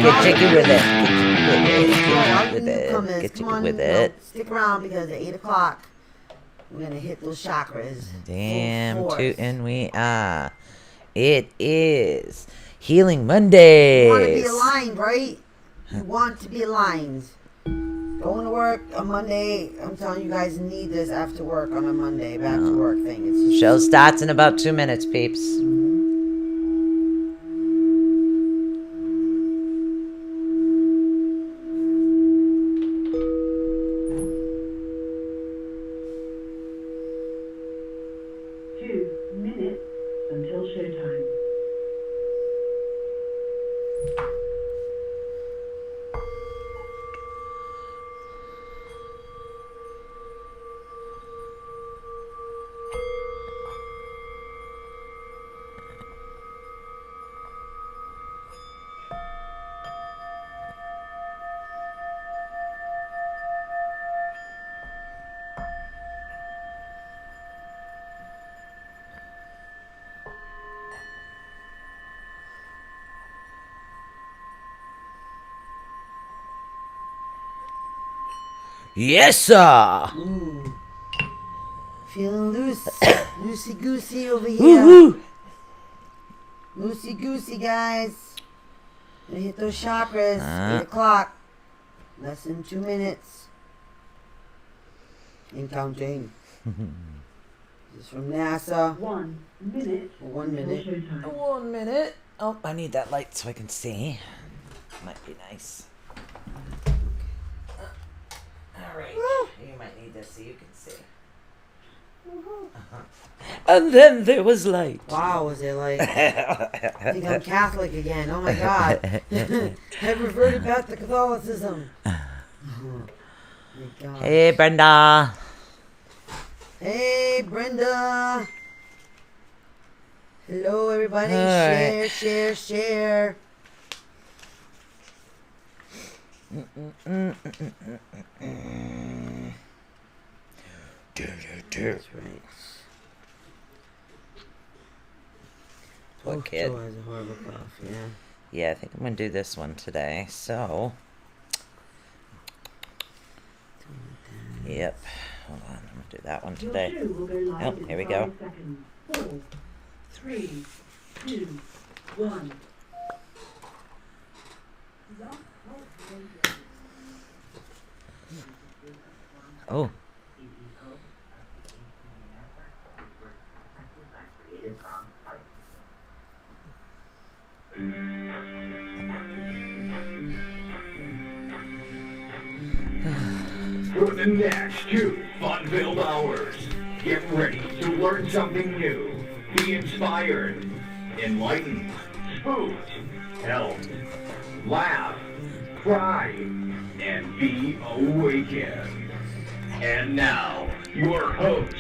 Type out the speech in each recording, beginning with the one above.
Get jiggy with it. Get jiggy with it. Stick around because at 8 o'clock, we're going to hit those chakras. Damn tootin' we are. It is Healing Mondays. You want to be aligned, right? You want to be aligned. Going to work on Monday. I'm telling you guys need this after work on a Monday. Back to work thing. It's just Show starts in about 2 minutes, peeps. Until showtime. Yes, sir. feeling loose. Loosey goosey over here. Woo-hoo. Loosey goosey, guys. Gonna hit those chakras. 8 o'clock. Less than 2 minutes. In counting. This is from NASA. 1 minute. 1 minute. Until showtime. 1 minute. Oh, I need that light so I can see. Might be nice. All right. You might need this so you can see. And then there was light. Wow, was it like... I think I'm Catholic again. Oh my God. I reverted back to Catholicism. Oh my God. Hey, Brenda. Hey, Brenda. Hello, everybody. All Share, right. share, share. That's right. Poor kid. Joe has a horrible cough, yeah. Yeah, I think I'm going to do this one today. So, yep. Hold on. I'm going to do that one Your today. show will go live Oh, in here we 5 go. seconds. 4, 3, 2, 1. Oh. For the next 2 fun-filled hours, get ready to learn something new, be inspired, enlightened, spooked, helped, laugh, cry, and be awakened. And now, your host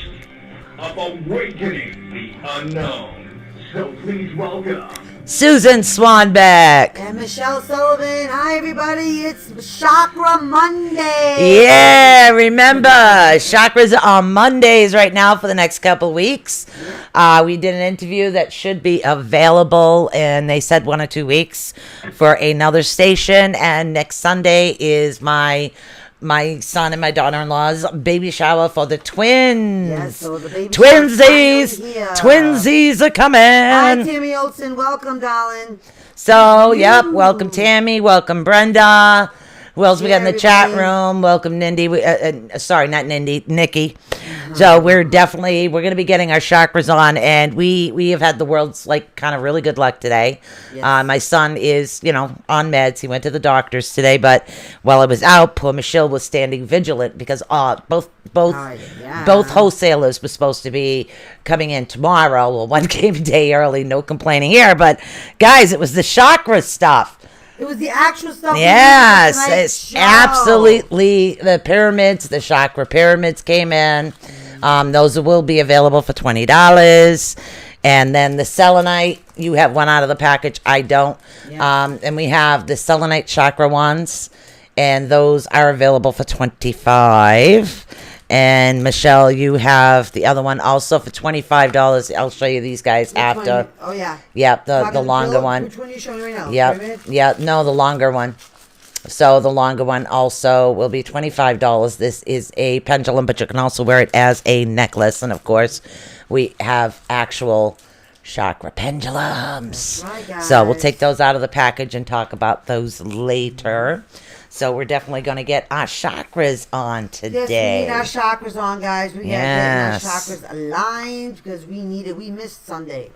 of Awakening the Unknown. So please welcome Susan Swanbeck. And Michelle Sullivan. Hi, everybody. It's Chakra Monday. Yeah, remember, chakras are on Mondays right now for the next couple weeks. We did an interview that should be available, and they said 1 or 2 weeks for another station. And next Sunday is my son and my daughter-in-law's baby shower for the twins. Yes, so the baby shower's Twinsies. finally here. Twinsies are coming. Hi, Tammy Olsen. Welcome, darling. So, yep, welcome Tammy, welcome Brenda. Who else we got in the chat everybody. room? Welcome Nindy. Sorry, not Nindy, Nikki. So we're going to be getting our chakras on, and we have had the world's kind of really good luck today. Yes. My son is, on meds. He went to the doctors today, but while I was out, poor Michelle was standing vigilant because both wholesalers were supposed to be coming in tomorrow. Well, one came a day early, no complaining here, but guys, it was the chakra stuff. It was the actual stuff. Yes, we did for it's tonight's show. absolutely the pyramids, the chakra pyramids came in. Those will be available for $20. And then the selenite, you have one out of the package. I don't. Yeah. And we have the selenite chakra ones, and those are available for $25. And Michelle, you have the other one also for $25. I'll show you these guys Which after. one? Oh yeah. Yep, the Talking longer Bill, one. Which one are you showing right now? Yep. Pyramid? Yeah, no, the longer one. So the longer one also will be $25. This is a pendulum, but you can also wear it as a necklace. And of course, we have actual chakra pendulums. That's right, So we'll guys. take those out of the package and talk about those later. So we're definitely going to get our chakras on Yes, we today. need our chakras on, guys. We gotta Yes. get our chakras aligned because we need it. We missed Sunday.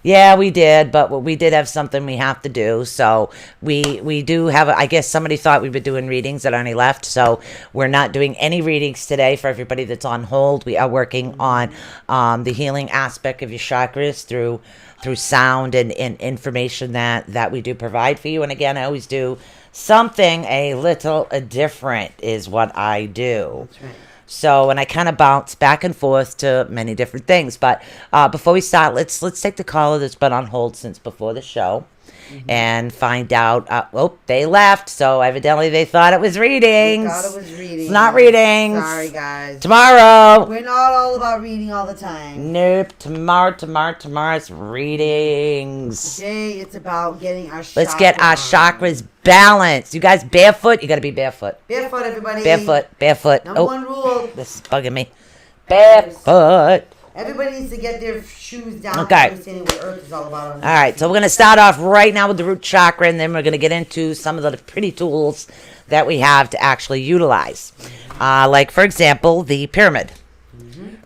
Yeah, we did, but we did have something we have to do. So we do have. I guess somebody thought we were doing readings that only left. So we're not doing any readings today for everybody that's on hold. We are working on the healing aspect of your chakras through sound and information that we do provide for you. And again, I always do something a little different is what I do. That's right. So, and I kind of bounce back and forth to many different things. But before we start, let's take the caller that's been on hold since before the show and find out. Oh, they left. So evidently they thought it was readings. We thought it was reading. It's not readings. Sorry, guys. Tomorrow. We're not all about reading all the time. Nope. Tomorrow's readings. Today it's about getting our chakras. Let's get our chakras balanced. You guys barefoot? You got to be barefoot. Barefoot, everybody. Barefoot. Number one rule. This is bugging me. Barefoot. Everybody needs to get their shoes down. Okay. Understanding what Earth is all about. All right, so we're going to start off right now with the root chakra, and then we're going to get into some of the pretty tools that we have to actually utilize. Like, for example, the pyramid.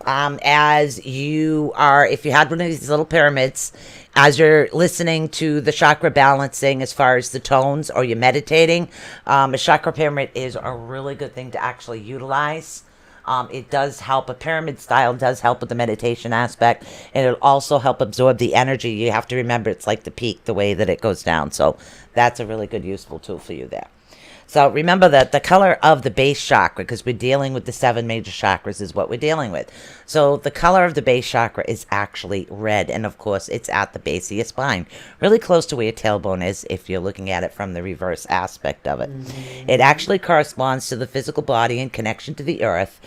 As you are, if you had one of these little pyramids, as you're listening to the chakra balancing as far as the tones or you're meditating, a chakra pyramid is a really good thing to actually utilize. It does help, a pyramid style does help with the meditation aspect, and it'll also help absorb the energy. You have to remember it's like the peak, the way that it goes down. So that's a really good, useful tool for you there. So remember that the color of the base chakra, because we're dealing with the 7 major chakras, is what we're dealing with. So the color of the base chakra is actually red, and of course it's at the base of your spine, really close to where your tailbone is if you're looking at it from the reverse aspect of it. It actually corresponds to the physical body and connection to the earth.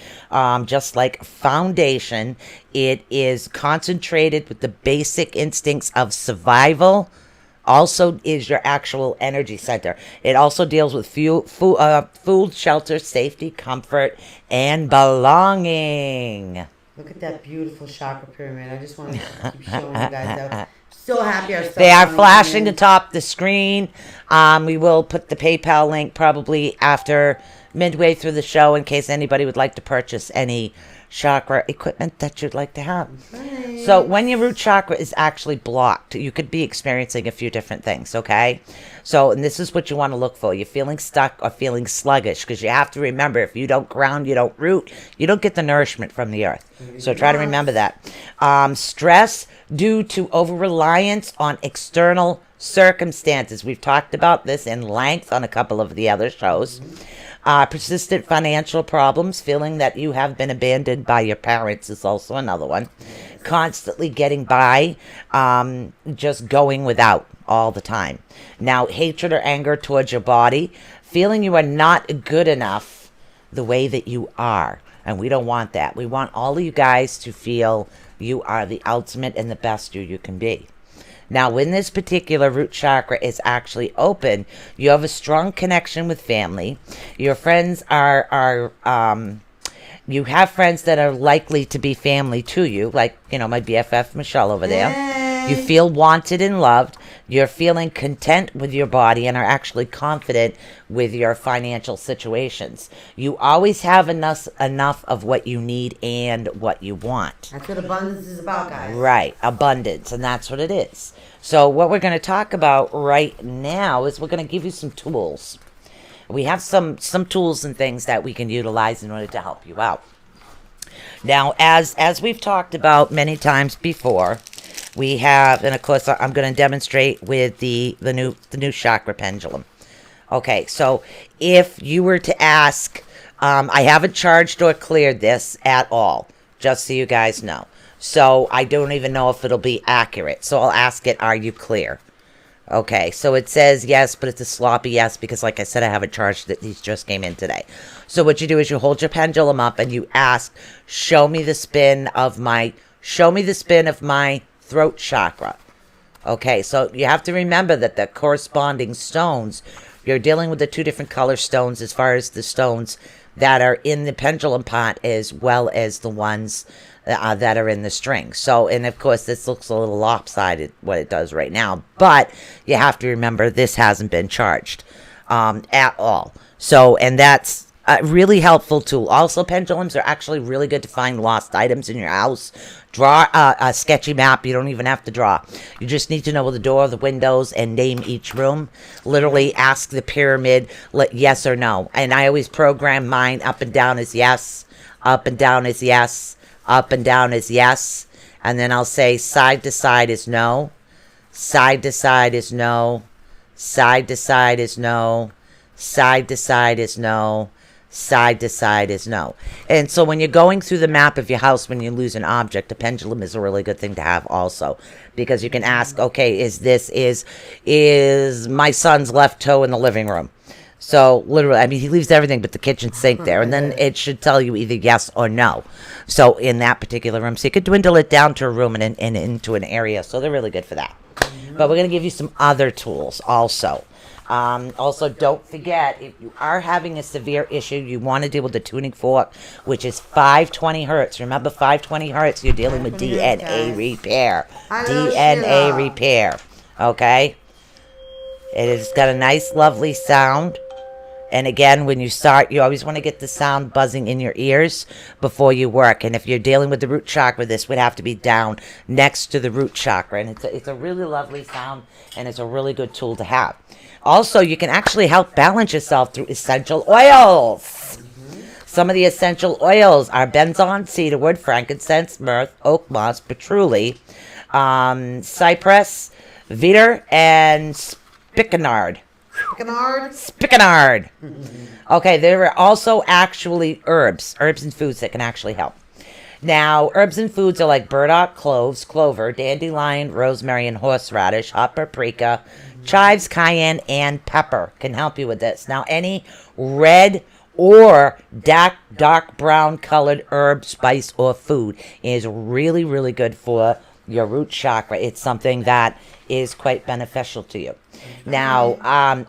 Just like foundation, it is concentrated with the basic instincts of survival. Also is your actual energy center. It also deals with food, shelter, safety, comfort, and belonging. Look at that beautiful chakra pyramid. I just want to keep showing you guys that. So happy our stuff's They are coming flashing in. atop the screen. We will put the PayPal link probably after midway through the show in case anybody would like to purchase any chakra equipment that you'd like to have. So when your root chakra is actually blocked, you could be experiencing a few different things, okay? So, and this is what you want to look for. You're feeling stuck or feeling sluggish, because you have to remember, if you don't ground, you don't root, you don't get the nourishment from the earth. So try to remember that. Stress due to over-reliance on external circumstances. We've talked about this in length on a couple of the other shows. Persistent financial problems, feeling that you have been abandoned by your parents is also another one. Constantly getting by, just going without all the time. Now, hatred or anger towards your body, feeling you are not good enough the way that you are. And we don't want that. We want all of you guys to feel you are the ultimate and the best you can be. Now, when this particular root chakra is actually open, you have a strong connection with family. Your friends are you have friends that are likely to be family to you, like, you know, my BFF Michelle over there. Hey. You feel wanted and loved. You're feeling content with your body and are actually confident with your financial situations. You always have enough of what you need and what you want. That's what abundance is about, guys. Right, abundance, and that's what it is. So what we're going to talk about right now is we're going to give you some tools. We have some tools and things that we can utilize in order to help you out. Now, as we've talked about many times before, we have, and of course I'm going to demonstrate with the new chakra pendulum. Okay, so if you were to ask, I haven't charged or cleared this at all, just so you guys know. So I don't even know if it'll be accurate. So I'll ask it, are you clear? Okay, so it says yes, but it's a sloppy yes because, like I said, I haven't charged it. These just came in today. So what you do is you hold your pendulum up and you ask, show me the spin of my throat chakra. Okay, so you have to remember that the corresponding stones, you're dealing with the two different color stones as far as the stones that are in the pendulum pot as well as the ones that are in the string. So, and of course, this looks a little lopsided, what it does right now. But you have to remember this hasn't been charged at all. So, and that's a really helpful tool. Also, pendulums are actually really good to find lost items in your house. Draw a sketchy map. You don't even have to draw. You just need to know the door, the windows, and name each room. Literally ask the pyramid, yes or no. And I always program mine up and down as yes, up and down as yes, up and down is yes, and then I'll say side to side is no, side to side is no, side to side is no, side to side is no, side to side is no. And so when you're going through the map of your house, when you lose an object, a pendulum is a really good thing to have also, because you can ask, okay, is my son's left toe in the living room? So literally, I mean, he leaves everything but the kitchen sink there, and then it should tell you either yes or no. So in that particular room, so you could dwindle it down to a room and into an area. So they're really good for that. But we're going to give you some other tools also. Also, don't forget, if you are having a severe issue, you want to deal with the tuning fork, which is 520 hertz. Remember, 520 hertz, you're dealing with DNA repair. DNA repair. Okay? It has got a nice, lovely sound. And again, when you start, you always want to get the sound buzzing in your ears before you work. And if you're dealing with the root chakra, this would have to be down next to the root chakra. And it's a really lovely sound, and it's a really good tool to have. Also, you can actually help balance yourself through essential oils. Some of the essential oils are benzoin, cedarwood, frankincense, myrrh, oak moss, patchouli, cypress, vetiver, and spikenard. Spikenard. Okay, there are also actually herbs and foods that can actually help. Now, herbs and foods are like burdock, cloves, clover, dandelion, rosemary, and horseradish, hot paprika, chives, cayenne, and pepper can help you with this. Now, any red or dark brown colored herb, spice, or food is really, really good for your root chakra. It's something that is quite beneficial to you. Now,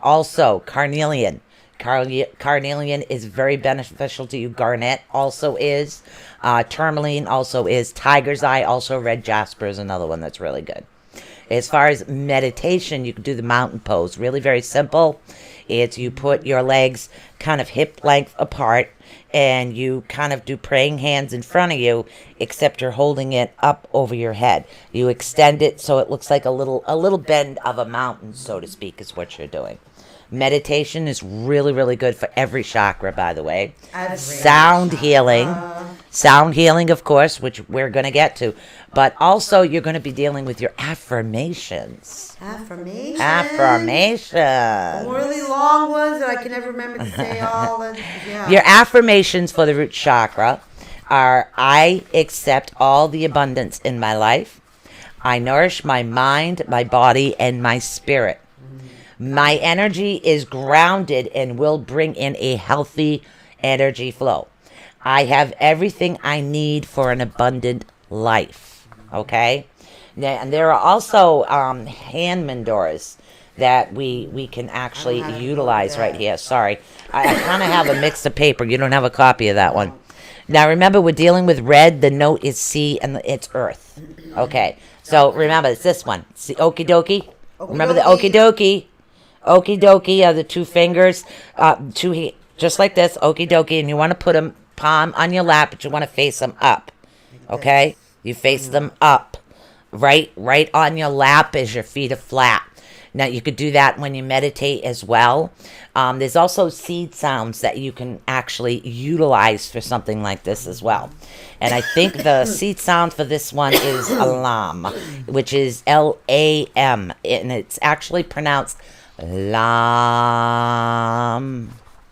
also carnelian. Carnelian is very beneficial to you. Garnet also is. Tourmaline also is. Tiger's eye, also red jasper is another one that's really good. As far as meditation, you can do the mountain pose. Really very simple. It's you put your legs kind of hip length apart, and you kind of do praying hands in front of you, except you're holding it up over your head. You extend it so it looks like a little bend of a mountain, so to speak, is what you're doing. Meditation is really, really good for every chakra, by the way. Sound healing, of course, which we're going to get to. But also, you're going to be dealing with your affirmations. Affirmations. Really long ones that I can never remember to say all. Yeah. Your affirmations for the root chakra are: I accept all the abundance in my life. I nourish my mind, my body, and my spirit. My energy is grounded and will bring in a healthy energy flow. I have everything I need for an abundant life. Okay? Now, and there are also hand mandalas that we can actually utilize right here. Sorry. I kind of have a mix of paper. You don't have a copy of that one. Now, remember, we're dealing with red. The note is C, and it's earth. Okay. So, remember, it's this one. See, okie dokie? Remember the okie dokie? Okie dokie are the two fingers, just like this, okie dokie, and you want to put them palm on your lap, but you want to face them up, okay? You face them up, right on your lap as your feet are flat. Now, you could do that when you meditate as well. There's also seed sounds that you can actually utilize for something like this as well. And I think the seed sound for this one is Lam, which is L-A-M, and it's actually pronounced Lam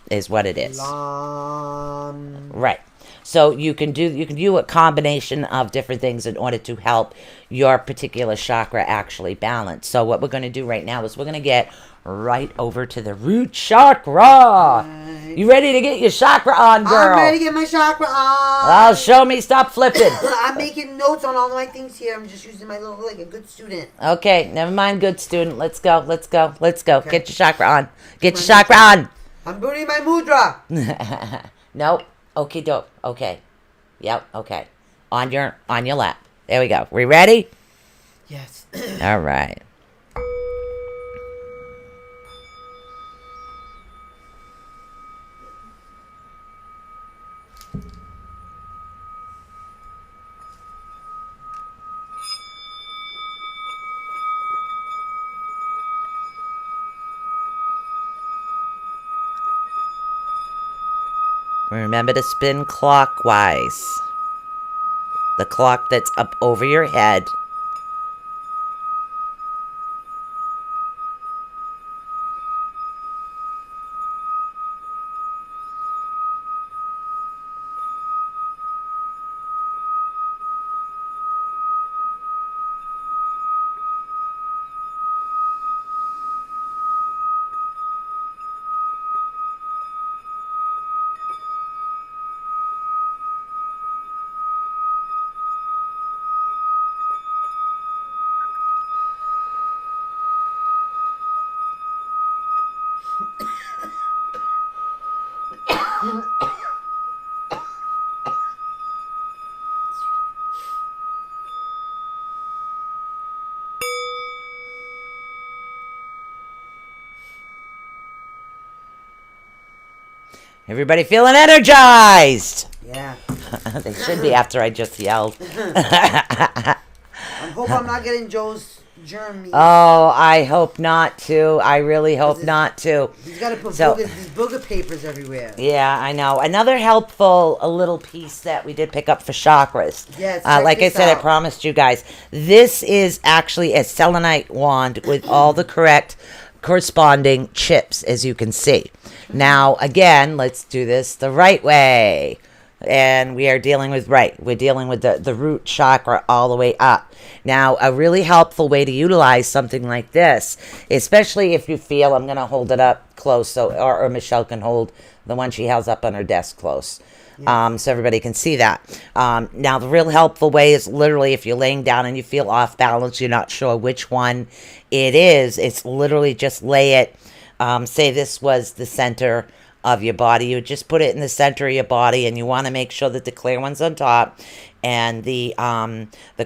is what it is. Lam. Right. So you can do a combination of different things in order to help your particular chakra actually balance. So what we're going to do right now is we're going to get right over to the root chakra. You ready to get your chakra on, girl? I'm ready to get my chakra on. Well, show me. Stop flipping. I'm making notes on all my things here. I'm just using my little, like a good student. Okay, never mind, good student. Let's go. Okay. Get your chakra on. Get your chakra on. I'm doing my mudra. Nope. Okay, dope. Okay. Yep. Okay. On your lap. There we go. We ready? Yes. All right. Remember to spin clockwise. The clock that's up over your head. Everybody feeling energized? Yeah. They should be after I just yelled. I hope I'm not getting Joe's germ. Oh, I hope not to. I really hope not to. He's got to put So- these booger papers everywhere. Yeah, I know. Another helpful a little piece that we did pick up for chakras. Yes, check like I this said, I out. promised you guys. This is actually a selenite wand with all the correct corresponding chips, as you can see. Now, again, let's do this the right way. And we are dealing with, we're dealing with the root chakra all the way up. Now, a really helpful way to utilize something like this, especially if you feel, I'm going to hold it up close, so or Michelle can hold the one she has up on her desk close. So everybody can see that. Now, the real helpful way is literally if you're laying down and you feel off balance, you're not sure which one it is, it's literally just lay it, say this was the center of your body. You would just put it in the center of your body, and you want to make sure that the clear one's on top and the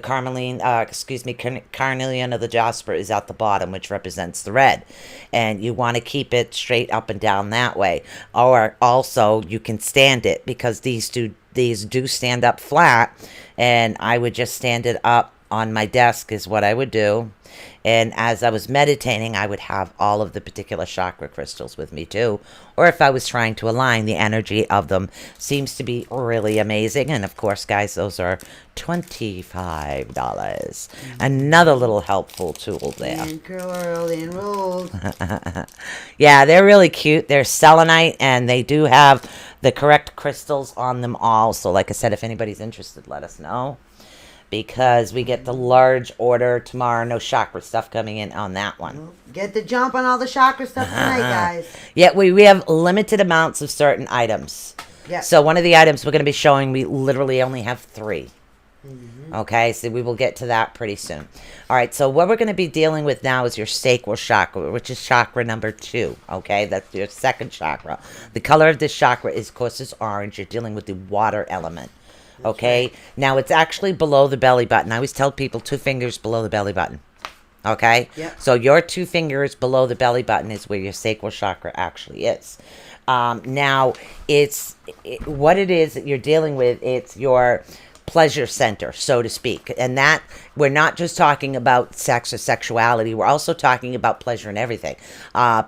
carnelian of the jasper is at the bottom, which represents the red. And you want to keep it straight up and down that way. Or also you can stand it, because these do stand up flat, and I would just stand it up on my desk is what I would do. And as I was meditating, I would have all of the particular chakra crystals with me too. Or if I was trying to align the energy of them, seems to be really amazing. And of course, guys, those are $25. Another little helpful tool there. And curled and rolled. Yeah, they're really cute. They're selenite, and they do have the correct crystals on them all. So like I said, if anybody's interested, let us know. Because we get the large order tomorrow. No chakra stuff coming in on that one. Get the jump on all the chakra stuff tonight, guys. Yeah, we have limited amounts of certain items. Yeah. So one of the items we're going to be showing, we literally only have 3. Okay, so we will get to that pretty soon. All right, so what we're going to be dealing with now is your sacral chakra, which is chakra number 2. Okay, that's your second chakra. The color of this chakra is, of course, is orange. You're dealing with the water element. Okay, now it's actually below the belly button. I always tell people 2 fingers below the belly button. Okay, Yep. so your 2 fingers below the belly button is where your sacral chakra actually is. Now, what it is that you're dealing with, it's your pleasure center, so to speak. And that we're not just talking about sex or sexuality. We're also talking about pleasure in everything.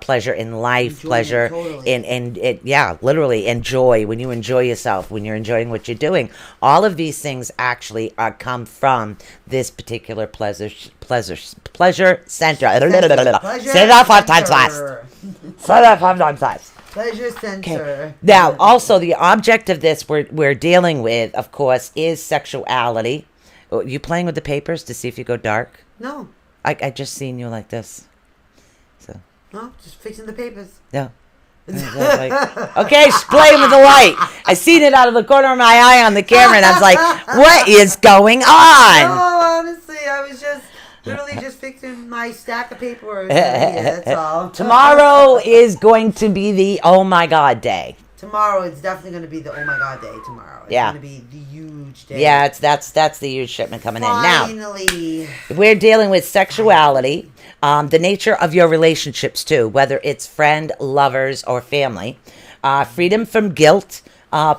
Pleasure in life, Enjoyment, pleasure totally. in it. Yeah, literally enjoy when you enjoy yourself, when you're enjoying what you're doing. All of these things actually come from this particular pleasure center. Say that 5 times fast. Say that 5 times fast. Pleasure center. Now, also the object of this we're dealing with, of course, is sexuality. You playing with the papers to see if you go dark? No, I just seen you like this. So no, just fixing the papers. yeah. Okay, she's playing with the light. I seen it out of the corner of my eye on the camera, and I was like, "What is going No, on?" honestly, I was just literally just fixing my stack of papers. That's all. Tomorrow is going to be the oh my god day. Tomorrow, it's definitely going to be the oh my god day. Tomorrow, it's Yeah. going to be the huge day. Yeah, that's the huge shipment coming in now. Finally. We're dealing with sexuality, the nature of your relationships too, whether it's friend, lovers, or family, freedom from guilt,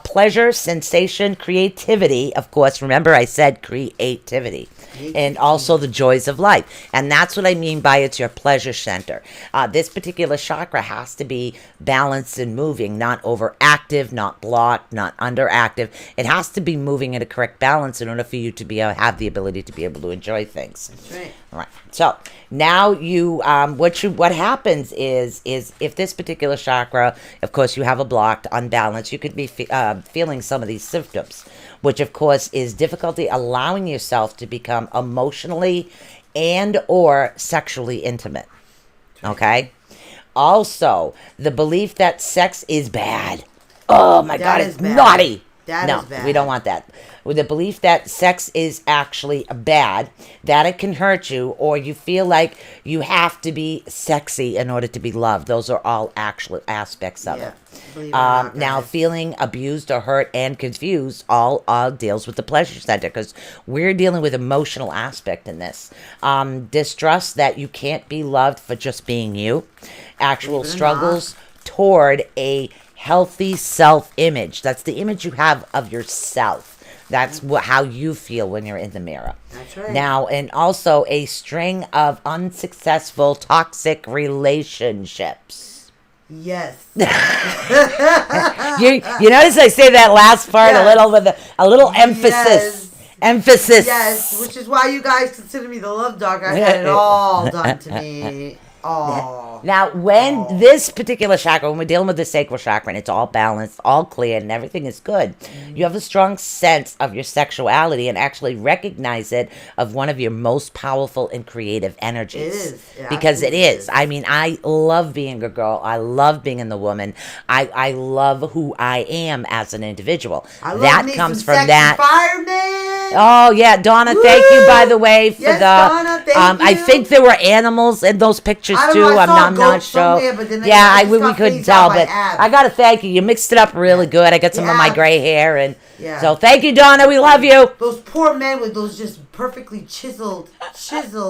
pleasure, sensation, creativity. Of course, remember I said creativity. And also the joys of life. And that's what I mean by it's your pleasure center. This particular chakra has to be balanced and moving, not overactive, not blocked, not underactive. It has to be moving at a correct balance in order for you to be have the ability to be able to enjoy things. That's right. All right. So now what happens is if this particular chakra, of course, you have a blocked, unbalanced, you could be feeling some of these symptoms, which of course is difficulty allowing yourself to become emotionally and or sexually intimate. Okay. Also, the belief that sex is bad. Oh my God, it's bad. naughty. That No, is bad. we don't want that. With the belief that sex is actually bad, that it can hurt you, or you feel like you have to be sexy in order to be loved. Those are all actual aspects of Yeah. it. Believe it or not, Now, guys. feeling abused or hurt and confused all deals with the pleasure center because we're dealing with emotional aspect in this. Distrust that you can't be loved for just being you. Actual Believe it or struggles toward a healthy self-image. That's the image you have of yourself. That's how you feel when you're in the mirror. That's right. Now, and also a string of unsuccessful toxic relationships. Yes. You notice I say that last part Yes. a little with a little emphasis. Yes. Emphasis. Yes, which is why you guys consider me the love dog. I had it all done to me. Oh. Now, when this particular chakra, when we're dealing with the sacral chakra and it's all balanced, all clear, and everything is good, you have a strong sense of your sexuality and actually recognize it of one of your most powerful and creative energies. It is. It Because it absolutely is. I mean, I love being a girl. I love being in the woman. I love who I am as an individual. I love That me comes some from sexy that. fireman. Oh yeah, Donna, thank you Woo! by the way for Yes, the. Donna, thank I you. think there were animals in those pictures I don't too. know, I saw I'm not goats sure. somewhere, but then I Yeah, just we got couldn't phased out tell, by but abs. I gotta thank you. You mixed it up really good. I got some of my Yeah. gray hair, and Yeah. so thank you, Donna. We love you. Those poor men with those just perfectly chiseled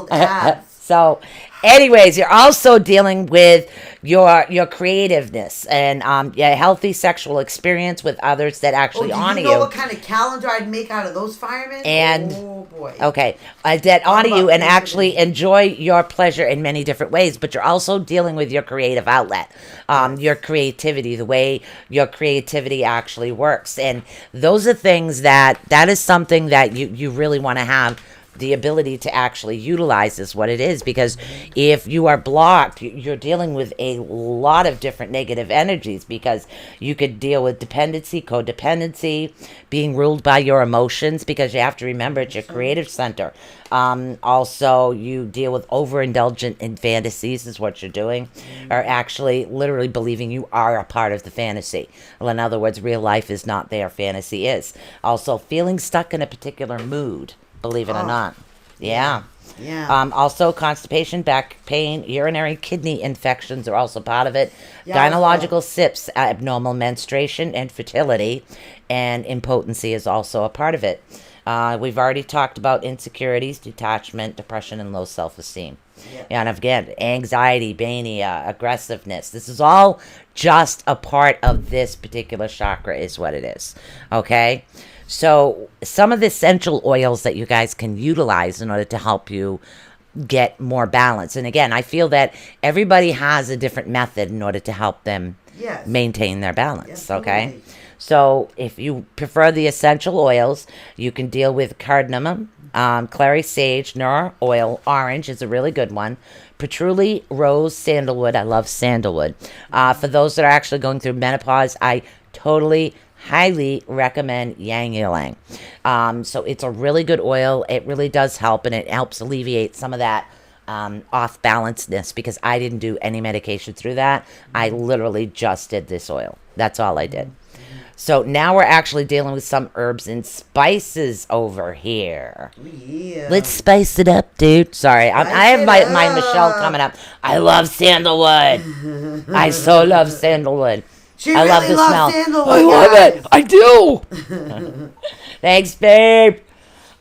abs. So, anyways, you're also dealing with your creativeness and healthy sexual experience with others that Oh, actually do honor you know you. what kind of calendar I'd make out of those firemen? And- oh boy. Okay, that honor you about and actually enjoy your pleasure in many different ways, but you're also dealing with your creative outlet, your creativity, the way your creativity actually works, and those are things that is something that you really want to have the ability to actually utilize is what it is, because if you are blocked, you're dealing with a lot of different negative energies, because you could deal with dependency, codependency, being ruled by your emotions, because you have to remember it's your creative center. Also, you deal with overindulgent in fantasies is what you're doing, or actually literally believing you are a part of the fantasy. Well, in other words, real life is not there, fantasy is. Also, feeling stuck in a particular mood, believe it or not. Yeah. Yeah. Also, constipation, back pain, urinary kidney infections are also part of it. Yeah, Gynecological SIPs, abnormal menstruation, and fertility, and impotency is also a part of it. We've already talked about insecurities, detachment, depression, and low self-esteem. Yeah. And again, anxiety, mania, aggressiveness. This is all just a part of this particular chakra, is what it is. Okay? So, some of the essential oils that you guys can utilize in order to help you get more balance. And again, I feel that everybody has a different method in order to help them Yes. maintain their balance. Okay? Absolutely. So, if you prefer the essential oils, you can deal with cardamom, clary sage, nor oil, orange is a really good one. Patchouli, rose, sandalwood. I love sandalwood. For those that are actually going through menopause, I totally, highly recommend Yang Ylang. So it's a really good oil. It really does help, and it helps alleviate some of that off balanceness, because I didn't do any medication through that. I literally just did this oil. That's all I did. So now we're actually dealing with some herbs and spices over here. Yeah. Let's spice it up, dude. Sorry, I have my Michelle coming up. I love sandalwood. I so love sandalwood. She I love really the loves smell. sandalwood, I love guys. it. I do. Thanks, babe.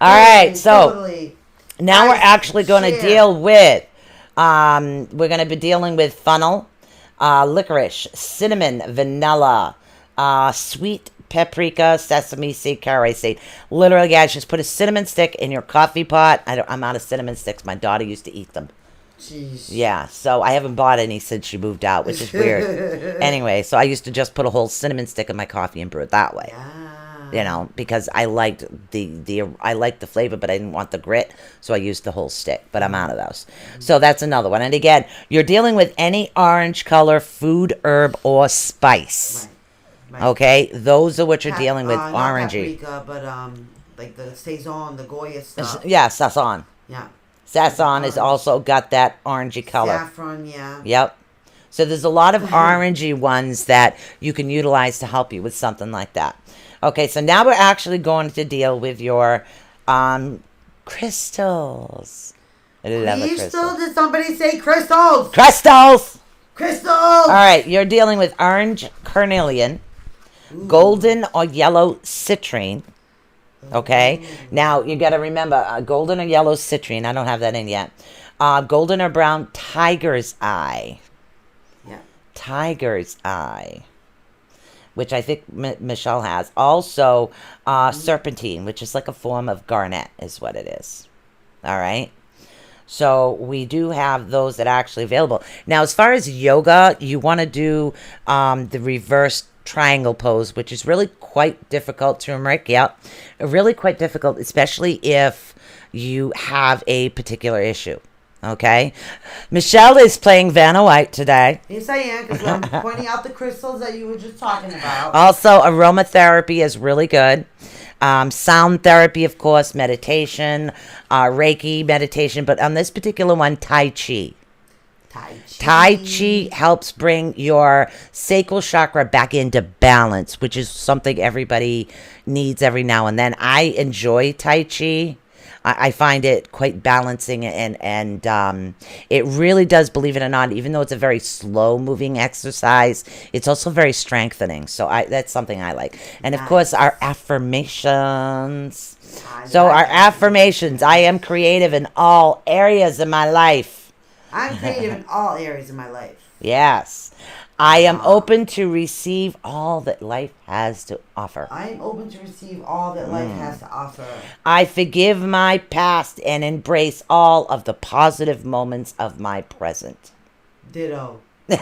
All right, so Totally. now we're Guys, actually going to share. deal with. We're going to be dealing with funnel, licorice, cinnamon, vanilla, sweet paprika, sesame seed, caraway seed. Literally, guys, just put a cinnamon stick in your coffee pot. I'm out of cinnamon sticks. My daughter used to eat them. Jeez. Yeah, so I haven't bought any since she moved out, which is weird. Anyway, so I used to just put a whole cinnamon stick in my coffee and brew it that way. Ah. You know, because I liked the flavor, but I didn't want the grit, so I used the whole stick. But I'm out of those. So that's another one. And again, you're dealing with any orange color food, herb, or spice. Right. Okay, those are what you're dealing with. Not Orangey. paprika, but like the Saison, the Goya stuff. Yeah, Saison. Yeah. Saison has also got that orangey color. Saffron, yeah. Yep. So there's a lot of orangey ones that you can utilize to help you with something like that. Okay, so now we're actually going to deal with your crystals. I love a crystal. Crystals? Did somebody say crystals? Crystals! Crystals! All right, you're dealing with orange carnelian, golden or yellow citrine. Okay, now you got to remember golden or yellow citrine. I don't have that in yet. Golden or brown tiger's eye. Yeah. Tiger's eye, which I think Michelle has. Also, serpentine, which is like a form of garnet, is what it is. All right. So we do have those that are actually available. Now, as far as yoga, you want to do the reverse triangle pose, which is really quite difficult to turmeric. Yep. Really quite difficult, especially if you have a particular issue. Okay. Michelle is playing Vanna White today. Yes, I am, because I'm pointing out the crystals that you were just talking about. Also, aromatherapy is really good. Sound therapy, of course, meditation, Reiki meditation, but on this particular one, Tai Chi. Tai Chi helps bring your sacral chakra back into balance, which is something everybody needs every now and then. I enjoy Tai Chi. I find it quite balancing, and it really does, believe it or not, even though it's a very slow moving exercise, it's also very strengthening. So that's something I like. And of course, our affirmations. So our affirmations: I am creative in all areas of my life. I'm creative in all areas of my life. Yes. I am open to receive all that life has to offer. I am open to receive all that life has to offer. I forgive my past and embrace all of the positive moments of my present. Ditto. That's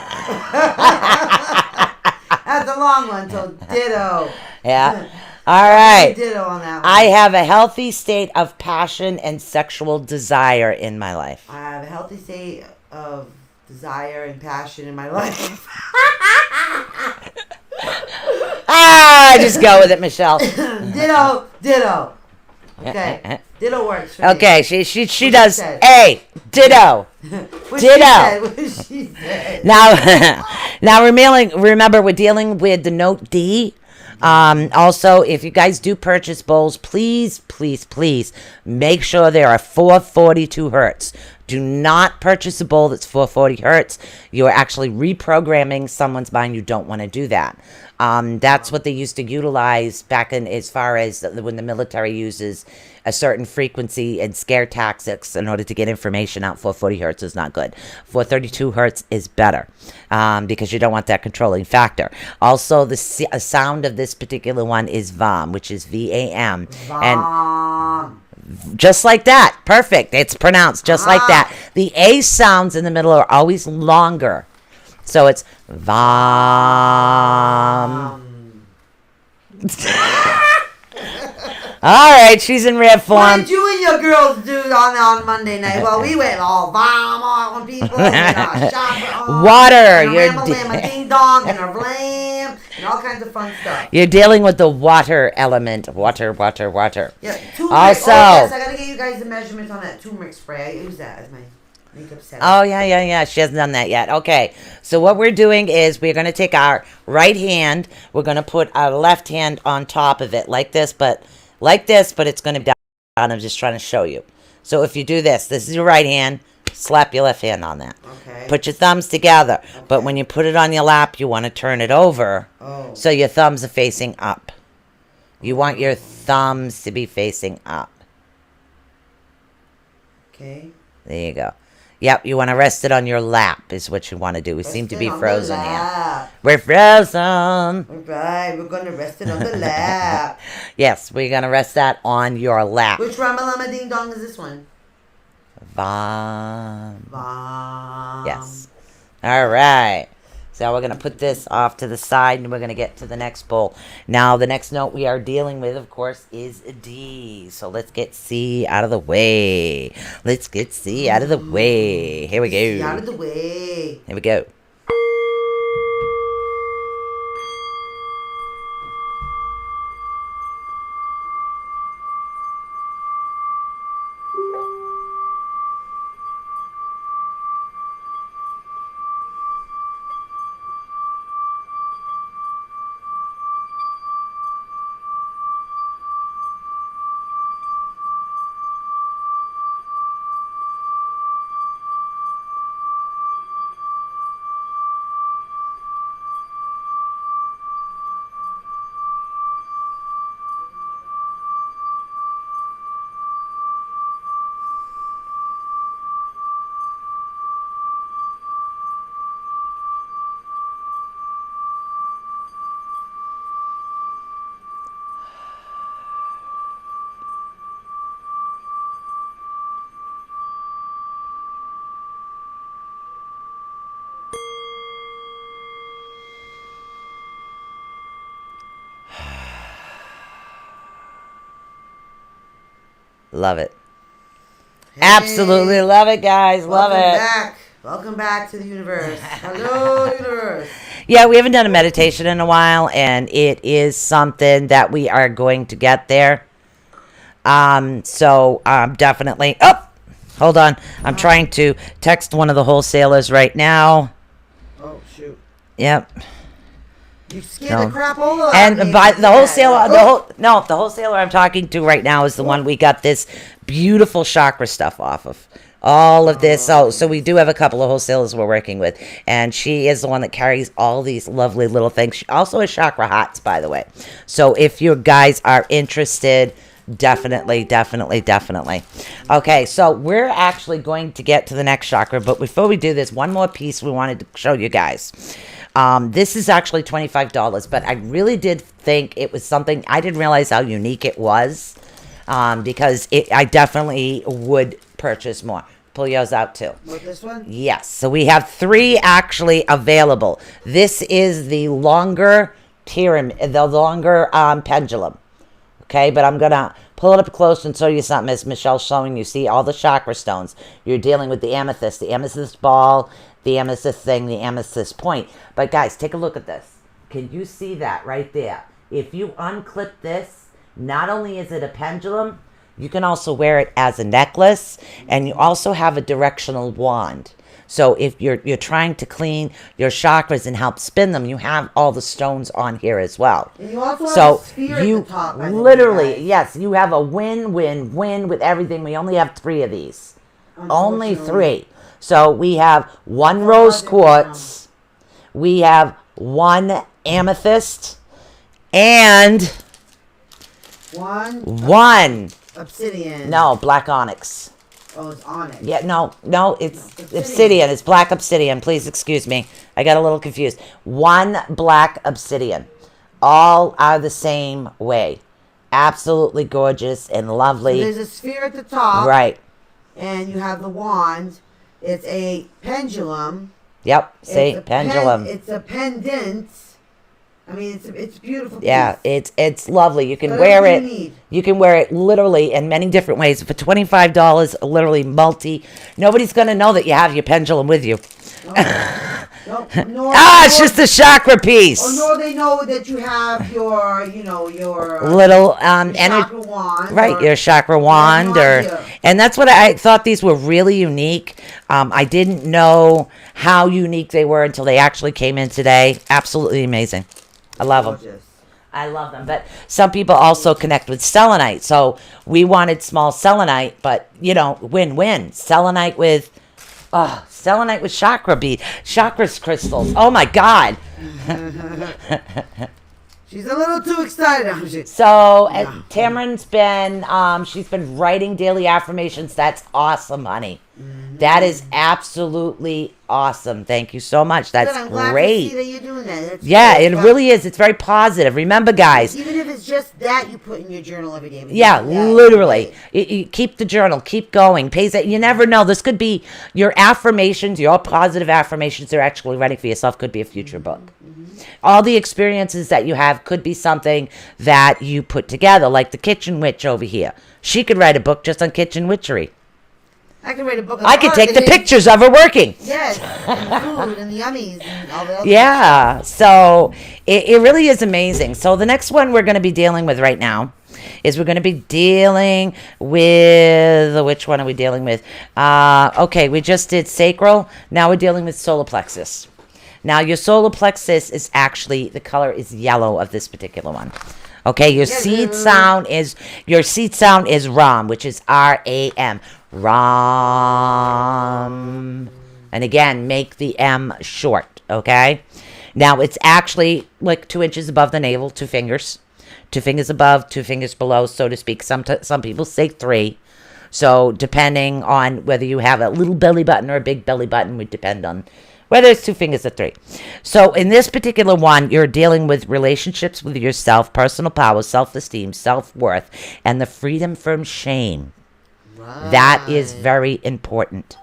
a long one, so ditto. Yeah. All right. Ditto on that one. I have a healthy state of passion and sexual desire in my life. I have a healthy state of desire and passion in my life. Just go with it, Michelle. Ditto. Okay. Ditto works for me. Okay, she What does she said. A. Ditto. What Ditto. What she said. Now remember, we're dealing with the note D. Also, if you guys do purchase bowls, please make sure they are 442 hertz. Do not purchase a bowl that's 440 hertz. You are actually reprogramming someone's mind. You don't want to do that. That's what they used to utilize back in, as far as when the military uses a certain frequency and scare tactics in order to get information out. 440 hertz is not good. 432 hertz is better, because you don't want that controlling factor. Also, the sound of this particular one is VAM, which is VAM. And just like that. Perfect. It's pronounced just like that. The A sounds in the middle are always longer. So it's VAM. All right, she's in rare What form. did you and your girls do on Monday night? Well, we went all bomb on people, and shop Water, and you're a ding dong, and a blam, and all kinds of fun stuff. You're dealing with the water element. Water. Yeah, turmeric. Also- Yes, I gotta get you guys the measurements on that turmeric spray. I use that as my makeup set. Oh, yeah. She hasn't done that yet. Okay. So what we're doing is we're going to take our right hand. We're going to put our left hand on top of it like this, but it's going to be down. I'm just trying to show you. So if you do this is your right hand. Slap your left hand on that. Okay. Put your thumbs together. But when you put it on your lap, you want to turn it over. Oh. So your thumbs are facing up. You want your thumbs to be facing up. Okay. There you go. Yep, you want to rest it on your lap is what you want to do. We seem to be frozen here. We're frozen. All right, we're going to rest it on the lap. Yes, we're going to rest that on your lap. Which Ramalama Ding Dong is this one? Vam. Vom. Yes. All right. So we're going to put this off to the side and we're going to get to the next bowl. Now, the next note we are dealing with, of course, is D. So let's get C out of the way. Here we go. Out of the way. Here we go. Love it. Hey. Absolutely love it, guys. Love Welcome it. back. Welcome back to the universe. Hello, universe. Yeah, we haven't done a meditation in a while, and it is something that we are going to get there. So definitely. Oh, hold on. I'm trying to text one of the wholesalers right now. Oh, shoot. Yep. You scared the crap all out of And me. by the wholesaler, the wholesaler I'm talking to right now is the one we got this beautiful chakra stuff off of. All of this. So we do have a couple of wholesalers we're working with, and she is the one that carries all these lovely little things. She also has chakra hots, by the way. So if you guys are interested, definitely. Okay, so we're actually going to get to the next chakra, but before we do this, one more piece we wanted to show you guys. This is actually $25, but I really did think it was something. I didn't realize how unique it was, because I definitely would purchase more. Pull yours out too. What, this one? Yes. So we have 3 actually available. This is the longer pendulum. Okay, but I'm gonna pull it up close and show you something. As Michelle's showing you, see all the chakra stones. You're dealing with the amethyst ball, the amethyst thing, the amethyst point. But guys, take a look at this. Can you see that right there? If you unclip this, not only is it a pendulum, you can also wear it as a necklace, and you also have a directional wand. So if you're trying to clean your chakras and help spin them, you have all the stones on here as well. And you also have So a sphere at you the top, by the way, literally, guys. yes, you have a win with everything. We only have 3 of these. Only Unfortunately. 3. So we have 1 rose quartz, we have 1 amethyst, and 1 1 obsidian. black onyx. Oh, it's onyx. Yeah, no, it's obsidian. obsidian. It's black obsidian. Please excuse me. I got a little confused. 1 black obsidian. All are the same way. Absolutely gorgeous and lovely. There's a sphere at the top. Right. And you have the wand. It's a pendulum. Yep. See, It's a pendulum. it's a pendant. I mean, it's a beautiful. Yeah, piece. it's lovely. You can Whatever wear you it. need. You can wear it literally in many different ways. For $25, literally nobody's gonna know that you have your pendulum with you. It's just a chakra piece. Or nor they know that you have your, your Little chakra wand. right, or- your chakra wand, no or idea. and that's what I thought. These were really unique. I didn't know how unique they were until they actually came in today. Absolutely amazing. I love them. Gorgeous. I love them. But some people also connect with selenite. So we wanted small selenite, but win-win. Selenite with chakra bead, chakras crystals. Oh my God. She's a little too excited. So Tamron's been she's been writing daily affirmations. That's awesome, honey. That is absolutely awesome. Thank you so much. That's I'm glad great. to see that you're doing that. That's Yeah, good. it really is. It's very positive. Remember, guys. Even if it's just that you put in your journal every day. Yeah, literally. You keep the journal. Keep going. You never know. This could be your affirmations, your positive affirmations are actually writing for yourself. Could be a future book. All the experiences that you have could be something that you put together, like the kitchen witch over here. She could write a book just on kitchen witchery. I can write a book. I could take the pictures of her working. Yes, and the food and the yummies and all the other Yeah, so it really is amazing. So the next one we're going to be dealing with right now is we're going to be dealing with, which one are we dealing with? Okay, we just did sacral. Now we're dealing with solar plexus. Now your solar plexus is actually, the color is yellow of this particular one. Okay, your seed sound is Ram, which is R-A-M. Ram. And again, make the M short, okay? Now, it's actually like 2 inches above the navel, 2 fingers. 2 fingers above, 2 fingers below, so to speak. Some people say 3. So, depending on whether you have a little belly button or a big belly button would depend on whether it's 2 fingers or 3. So, in this particular one, you're dealing with relationships with yourself, personal power, self-esteem, self-worth, and the freedom from shame. That is very important.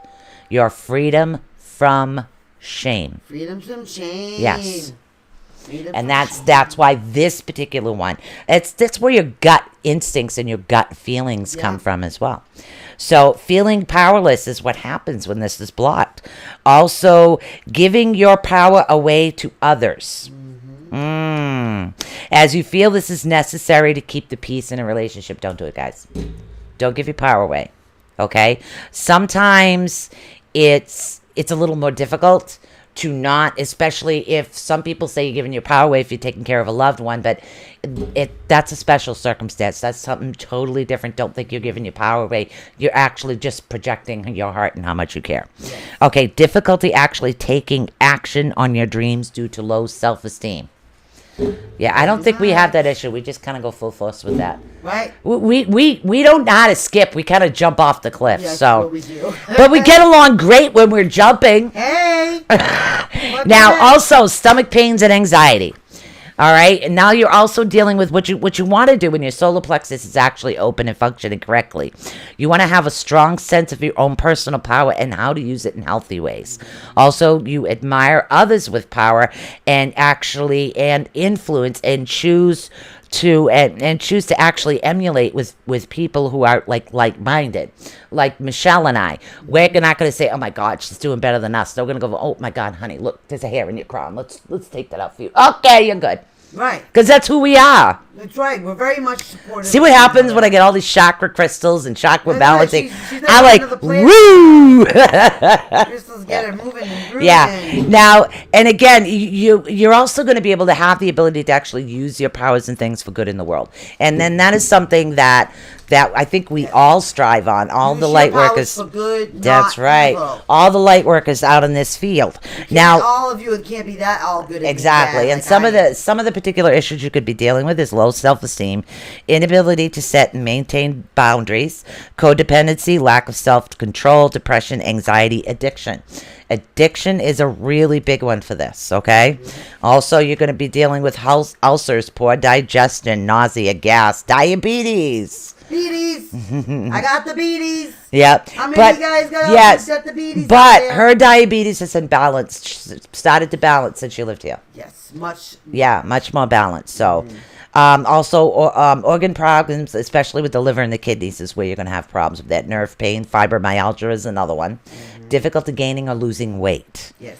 Your freedom from shame. Freedom from shame. Yes. Freedom And from that's why this particular one, that's where your gut instincts and your gut feelings come from as well. So feeling powerless is what happens when this is blocked. Also, giving your power away to others. As you feel this is necessary to keep the peace in a relationship, don't do it, guys. Don't give your power away. Okay? Sometimes it's a little more difficult to not, especially if some people say you're giving your power away if you're taking care of a loved one, but that's a special circumstance. That's something totally different. Don't think you're giving your power away. You're actually just projecting your heart and how much you care. Yes. Okay, difficulty actually taking action on your dreams due to low self-esteem. Yeah, I don't think we have that issue. We just kind of go full force with that. Right. We don't know how to skip. We kind of jump off the cliff. Yes, so, we do. but we get along great when we're jumping. Hey. Now, also stomach pains and anxiety. All right, and now you're also dealing with what you want to do when your solar plexus is actually open and functioning correctly. You want to have a strong sense of your own personal power and how to use it in healthy ways. Also, you admire others with power and influence and choose to actually emulate with people who are like-minded, like Michelle and I. We're not going to say, "Oh my God, she's doing better than us." They're going to go, "Oh my God, honey, look, there's a hair in your crown. Let's take that out for you." Okay, you're good. Right. Because that's who we are. That's right. We're very much supportive. See what happens when I get all these chakra crystals and chakra That's balancing? right. She's I like, another planet. woo! Crystals get her moving and grooving. Yeah. Now, and again, you're also going to be able to have the ability to actually use your powers and things for good in the world. And then that is something that I think we all strive on. All Use the your light powers workers. for good, That's not right. evil. All the light workers out in this field. Can't Now, be all of you, it can't be that all good. and exactly. bad, And like some of the particular issues you could be dealing with is low self-esteem, inability to set and maintain boundaries, codependency, lack of self-control, depression, anxiety, addiction. Addiction is a really big one for this, okay? Also, you're going to be dealing with ulcers, poor digestion, nausea, gas, diabetes. Beaties. I got the beaties. Yep. How many of you guys got get the beaties out but there? her diabetes is imbalanced. She started to balance since she lived here. Yes, much. Yeah, much more balanced. So, organ problems, especially with the liver and the kidneys, is where you're going to have problems with that. Nerve pain, fibromyalgia is another one. Difficulty gaining or losing weight. Yes.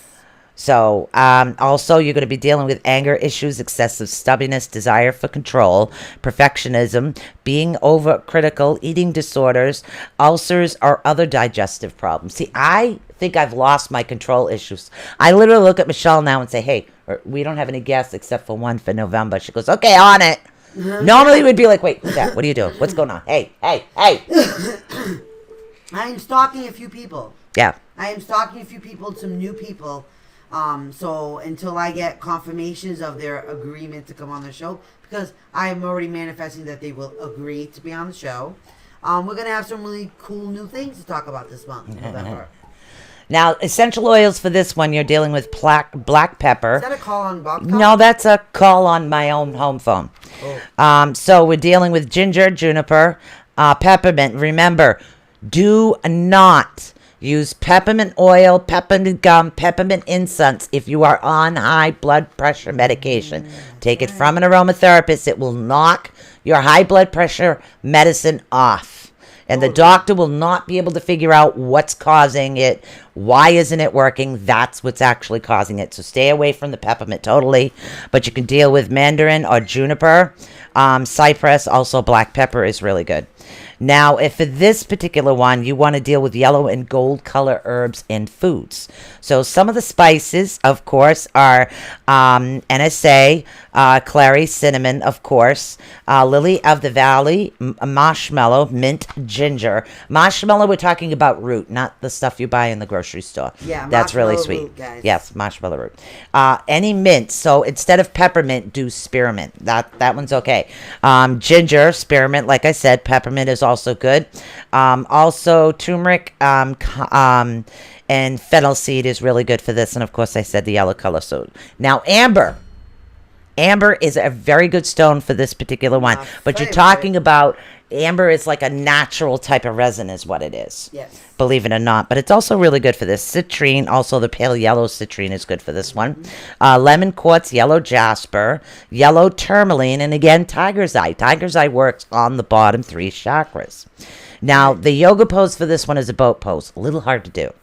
So, also, you're going to be dealing with anger issues, excessive stubbornness, desire for control, perfectionism, being overcritical, eating disorders, ulcers, or other digestive problems. See, I think I've lost my control issues. I literally look at Michelle now and say, hey, we don't have any guests except for one for November. She goes, okay, on it. Normally, we'd be like, wait, who's that? What are you doing? What's going on? Hey. I am stalking a few people. Yeah. I am stalking a few people, some new people. So until I get confirmations of their agreement to come on the show, because I am already manifesting that they will agree to be on the show, we're going to have some really cool new things to talk about this month, November. Now, essential oils for this one, you're dealing with black pepper. Is that a call on Bob? No, that's a call on my own home phone. So we're dealing with ginger, juniper, peppermint. Remember, do not use peppermint oil, peppermint gum, peppermint incense if you are on high blood pressure medication. Take it from an aromatherapist. It will knock your high blood pressure medicine off. And the doctor will not be able to figure out what's causing it. Why isn't it working? That's what's actually causing it. So stay away from the peppermint totally. But you can deal with mandarin or juniper. Cypress, also black pepper is really good. Now, if for this particular one, you want to deal with yellow and gold color herbs and foods. So some of the spices, of course, are NSA, clary, cinnamon, of course, lily of the valley, marshmallow, mint, ginger. Marshmallow, we're talking about root, not the stuff you buy in the grocery store. Yeah, that's really marshmallow sweet. root, guys. Yes, marshmallow root. Any mint. So instead of peppermint, do spearmint. That one's okay. Ginger, spearmint, like I said, peppermint is also good. Also turmeric, and fennel seed is really good for this. And of course, I said the yellow color. So now amber. Amber is a very good stone for this particular one. But you're favorite. talking about amber is like a natural type of resin is what it is. Yes. Believe it or not. But it's also really good for this. Citrine, also the pale yellow citrine is good for this one. Lemon quartz, yellow jasper, yellow tourmaline, and again, tiger's eye. Tiger's eye works on the bottom 3 chakras. Now, the yoga pose for this one is a boat pose. A little hard to do.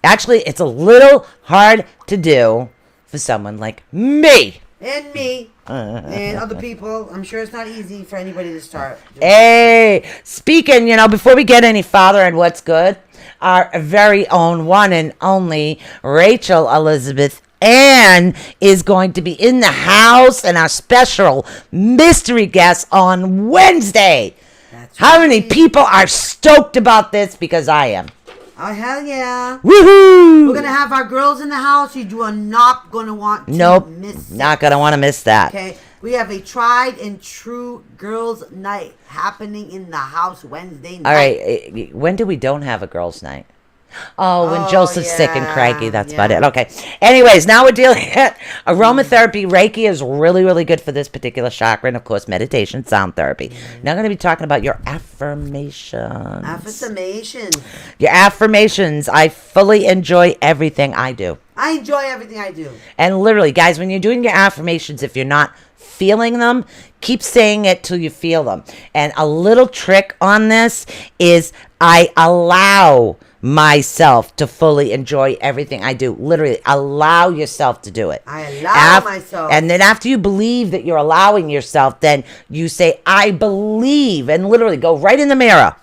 Actually, it's a little hard to do for someone like me. And me. And other people. I'm sure it's not easy for anybody to start. Hey, speaking, before we get any farther on what's good, our very own one and only Rachel Elizabeth Ann is going to be in the house and our special mystery guest on Wednesday. That's How right. many people are stoked about this? Because I am. Oh, hell yeah. Woohoo! We're going to have our girls in the house. You are not going to want to Nope, miss it. not going to want to miss that. Okay, we have a tried and true girls' night happening in the house Wednesday night. All right, when do we don't have a girls' night? Oh, when Oh, Joseph's sick and yeah, cranky. That's about yeah. it. Okay. Anyways, now we're dealing with aromatherapy. Reiki is really, really good for this particular chakra. And, of course, meditation, sound therapy. Now I'm going to be talking about your affirmations. Affirmation. Your affirmations. I fully enjoy everything I do. I enjoy everything I do. And literally, guys, when you're doing your affirmations, if you're not feeling them, keep saying it till you feel them. And a little trick on this is I allow myself to fully enjoy everything I do. Literally, allow yourself to do it. I allow myself. And then after you believe that you're allowing yourself, then you say, I believe, and literally go right in the mirror.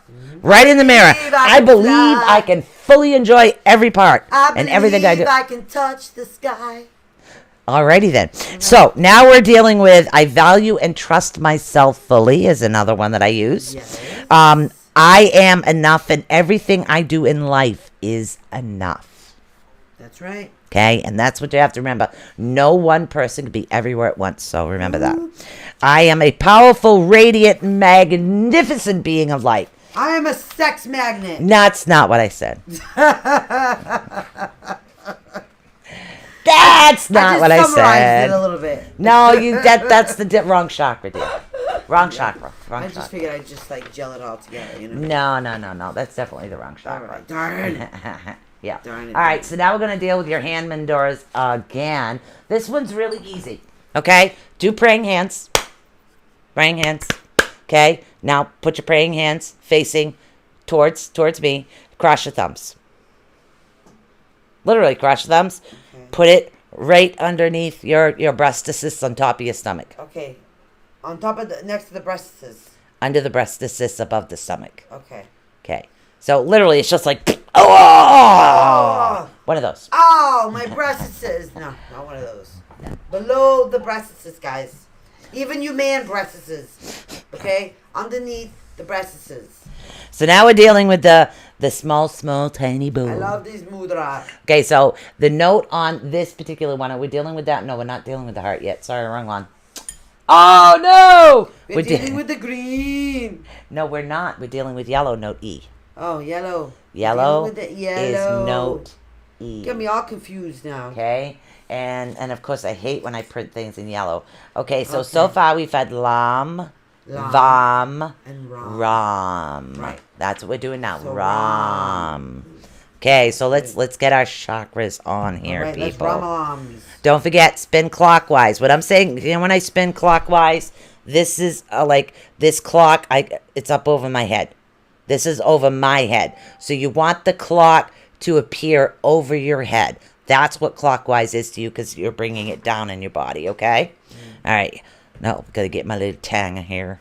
Right in the mirror. I believe I can fully enjoy every part and everything I do. I can touch the sky. Alrighty then. So now we're dealing with I value and trust myself fully is another one that I use. Yes. I am enough and everything I do in life is enough. That's right. Okay, and that's what you have to remember. No one person can be everywhere at once, so remember that. I am a powerful, radiant, magnificent being of light. I am a sex magnet. That's not what I said. That's not what I I just summarized said. it a little bit. No, that's the wrong chakra, dear. Wrong chakra. Wrong I just chakra. figured I'd just like gel it all together, you know. No. That's definitely the wrong All chakra. right, darn. Yeah. Darn it. All right, so now we're going to deal with your hand mandoras again. This one's really easy. Okay? Do praying hands. Praying hands. Okay? Now put your praying hands facing towards me. Cross your thumbs. Literally cross your thumbs. Okay. Put it right underneath your breastises on top of your stomach. Okay. On top of next to the breasts. Under the breastises above the stomach. Okay. Okay. So literally it's just like oh! One of those. Oh, my breasts. No, not one of those. Below the breasts, guys. Even you man breasts. Okay? Underneath the breasts. So now we're dealing with the small, tiny boo. I love these mudra. Okay, so the note on this particular one, are we dealing with that? No, we're not dealing with the heart yet. Sorry, wrong one. Oh, no! We're dealing with the green. No, we're not. We're dealing with yellow, note E. Oh, yellow. Yellow, We're dealing with the yellow. is note E. Get me all confused now. Okay? And of course, I hate when I print things in yellow. Okay, so Okay. far we've had lam, Lam, vam, and ram. ram. Right. That's what we're doing now. So ram. Okay, so let's get our chakras on here, All right, let's people. ramalams. Don't forget, spin clockwise. What I'm saying, you know, when I spin clockwise, this is like this clock. It's up over my head. This is over my head. So you want the clock to appear over your head. That's what clockwise is to you because you're bringing it down in your body. Okay. All right. No, gotta get my little tang here.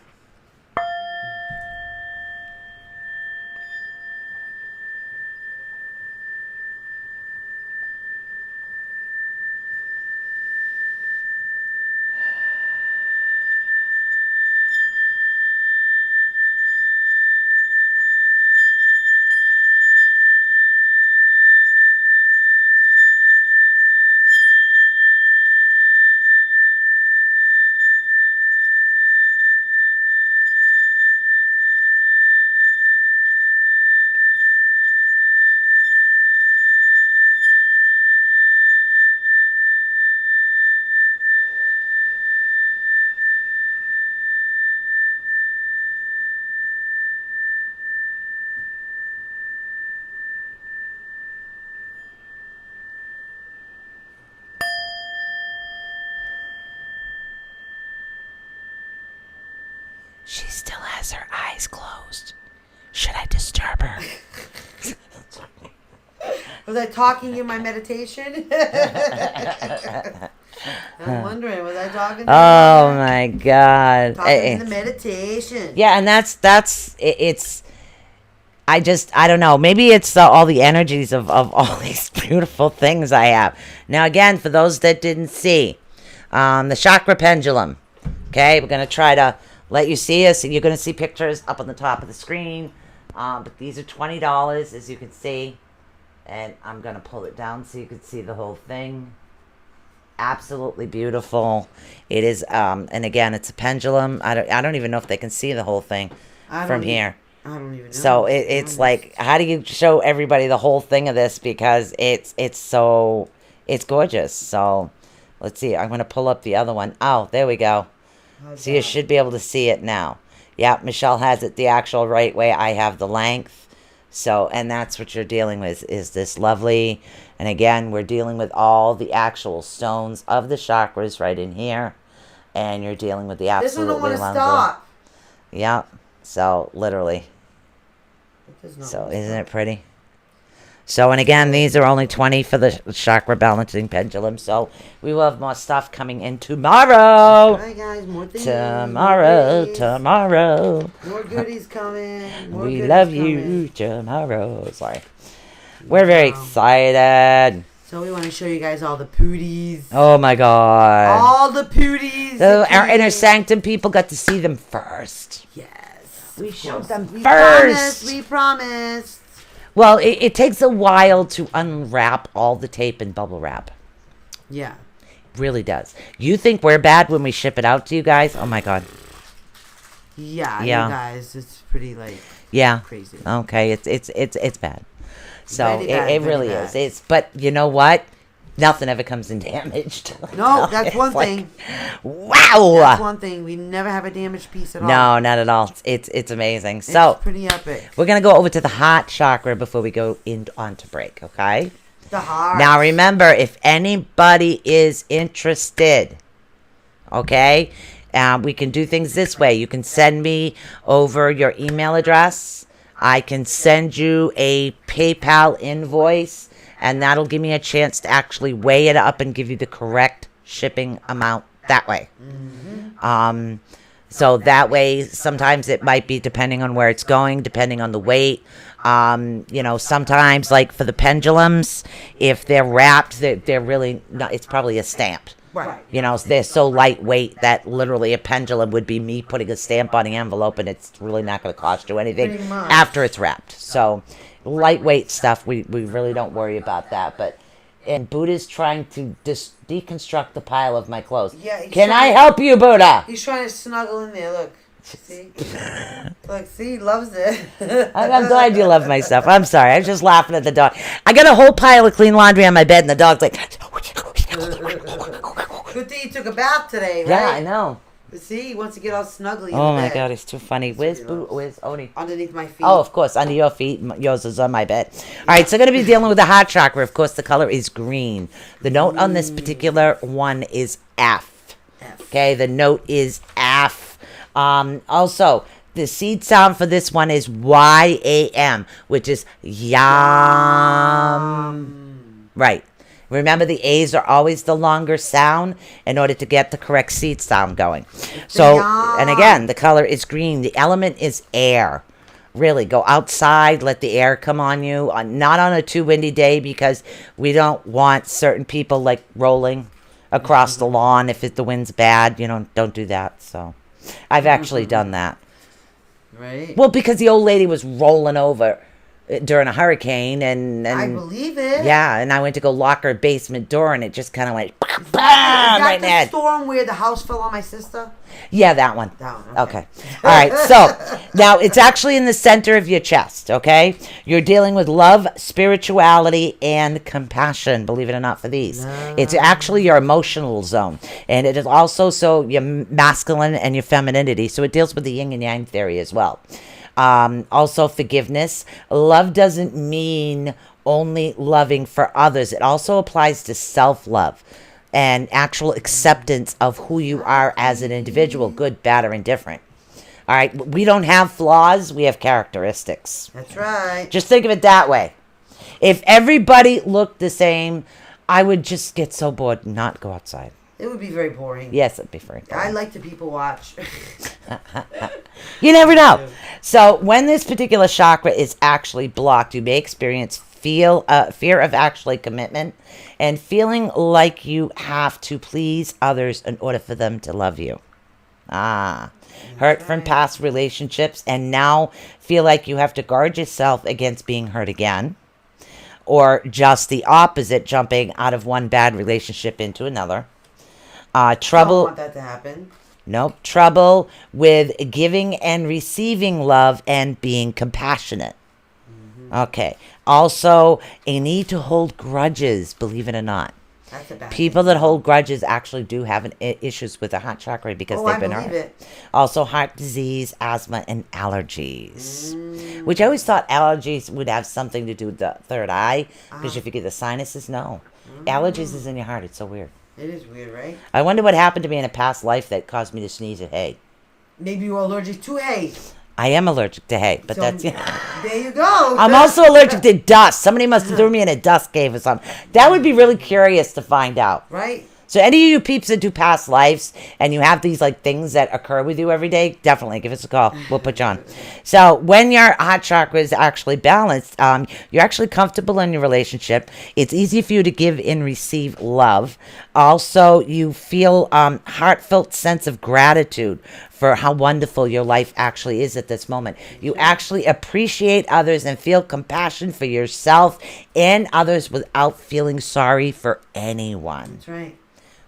She still has her eyes closed. Should I disturb her? Was I talking in my meditation? I'm wondering, was I talking? Oh my God. Talking in the meditation. Yeah, and it's. I don't know. Maybe it's all the energies of all these beautiful things I have. Now, again, for those that didn't see, the chakra pendulum. Okay, we're gonna try to let you see us. You're gonna see pictures up on the top of the screen. But these are $20, as you can see, and I'm gonna pull it down so you can see the whole thing. Absolutely beautiful. It is, and again, it's a pendulum. I don't even know if they can see the whole thing from here. I don't even know. So it's like, how do you show everybody the whole thing of this? Because it's gorgeous. So let's see. I'm going to pull up the other one. Oh, there we go. So you should be able to see it now. Yeah, Michelle has it the actual right way. I have the length. So, and that's what you're dealing with, is this lovely, and again, we're dealing with all the actual stones of the chakras right in here. And you're dealing with the This one absolutely don't want to lovely. stop. Yeah. So literally. It does not So wanna isn't stop. it pretty? So, and again, these are only 20 for the chakra balancing pendulum. So, we will have more stuff coming in tomorrow. All right, guys, more things. Tomorrow, more goodies. tomorrow. More goodies coming. More We goodies love coming. you tomorrow. Sorry. We're very excited. So we want to show you guys all the pooties. Oh my God. All the pooties. So that our came. inner sanctum people got to see them first. Yes. We of showed course. them We first. Promised, we promised. Well, it takes a while to unwrap all the tape and bubble wrap. Yeah. Really does. You think we're bad when we ship it out to you guys? Oh my God. Yeah. Yeah. You guys, it's pretty like Yeah. crazy. Okay. It's bad. So Very bad, it very really bad. is. But you know what? Nothing ever comes in damaged. No, that's It's one like, thing. Wow. That's one thing. We never have a damaged piece at all. No, not at all. It's amazing. It's So pretty epic. we're gonna go over to the heart chakra before we go on to break. Okay. The heart. Now remember, if anybody is interested, okay, we can do things this way. You can send me over your email address. I can send you a PayPal invoice, and that'll give me a chance to actually weigh it up and give you the correct shipping amount that way. So that way, sometimes it might be depending on where it's going, depending on the weight. Sometimes like for the pendulums, if they're wrapped, they're really not, it's probably a stamp. Right. They're so lightweight that literally a pendulum would be me putting a stamp on the envelope, and it's really not going to cost you anything Pretty much. after it's wrapped. So lightweight stuff, we really don't worry about that. But and Buddha's trying to deconstruct the pile of my clothes. Yeah, he's Can I trying- help you, Buddha? He's trying to snuggle in there. Look. See? Look, see, he loves it. I'm glad you love my stuff. I'm sorry. I was just laughing at the dog. I got a whole pile of clean laundry on my bed, and the dog's like, Good thing he took a bath today, right? yeah, I know. But see, he wants to get all snuggly. in Oh the my bed. God, it's too funny. Where's what he loves. Where's Oni? Underneath my feet. Oh, of course, under your feet. Yours is on my bed. All right, so going to be dealing with the heart chakra. Of course, the color is green. The note on this particular one is F. F. Okay, the note is F. Also, the seed sound for this one is YAM, which is yum. Right. Remember, the A's are always the longer sound in order to get the correct seed sound going. So, and again, the color is green. The element is air. Really, go outside, let the air come on you. Not on a too windy day, because we don't want certain people like rolling across the lawn if the wind's bad. Don't do that. So, I've actually done that. Right? Well, because the old lady was rolling over during a hurricane, and I believe it. yeah, and I went to go lock her basement door, and it just kind of went bam, Is that right in the the head. storm where the house fell on my sister? Yeah, that one. That one, Okay. okay. All right. So now it's actually in the center of your chest. Okay. You're dealing with love, spirituality, and compassion. Believe it or not, for these, it's actually your emotional zone, and it is also your masculine and your femininity. So it deals with the yin and yang theory as well. Also forgiveness. Love doesn't mean only loving for others. It also applies to self-love and actual acceptance of who you are as an individual, good, bad, or indifferent. All right, we don't have flaws, we have characteristics. That's right. Just think of it that way. If everybody looked the same, I would just get so bored and not go outside. It would be very boring. Yes, it'd be very I boring. like to people watch. You never know. So when this particular chakra is actually blocked, you may experience fear of actually commitment and feeling like you have to please others in order for them to love you. Hurt from past relationships, and now feel like you have to guard yourself against being hurt again. Or just the opposite, jumping out of one bad relationship into another. I Trouble. don't want that to happen. Nope. Trouble with giving and receiving love and being compassionate. Okay. Also, a need to hold grudges, believe it or not. That's a bad People thing. that hold grudges actually do have issues with the heart chakra because Oh, they've I been believe hurt. it. Also, heart disease, asthma, and allergies. Which I always thought allergies would have something to do with the third eye. Because if you get the sinuses, no. Allergies is in your heart. It's so weird. It is weird, right? I wonder what happened to me in a past life that caused me to sneeze at hay. Maybe you're allergic to hay. I am allergic to hay, but So, that's there you go. I'm also allergic to dust. Somebody must have threw me in a dust cave or something. That would be really curious to find out. Right? So any of you peeps that do past lives and you have these like things that occur with you every day, definitely give us a call. We'll put you on. So when your heart chakra is actually balanced, you're actually comfortable in your relationship. It's easy for you to give and receive love. Also, you feel heartfelt sense of gratitude for how wonderful your life actually is at this moment. You actually appreciate others and feel compassion for yourself and others without feeling sorry for anyone. That's right.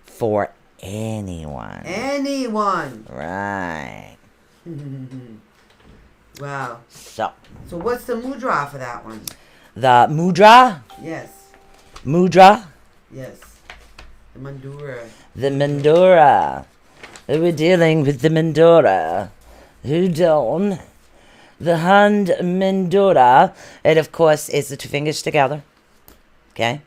For anyone. Anyone. Right. Wow. So, So what's the mudra for that one? the mudra, Yes. Yes. The mandura. the mandura. We're dealing with the mandura. Who down? The hand mandura. It, of course, is the two fingers together. Okay?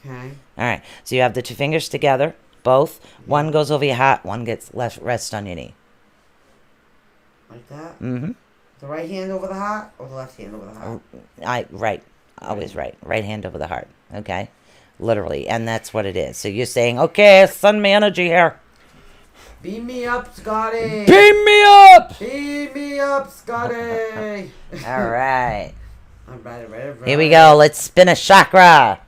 Okay. All right. So you have the two fingers together, both. One goes over your heart, one gets left rest on your knee. Like that? Mm-hmm. The right hand over the heart or the left hand over the heart? Right. Always right. Right hand over the heart. Okay? Literally. And that's what it is. So you're saying, okay, send me energy here. Beam me up, Scotty. Beam me up! Beam me up, Scotty. All right. All right. Here we go. Let's spin a chakra.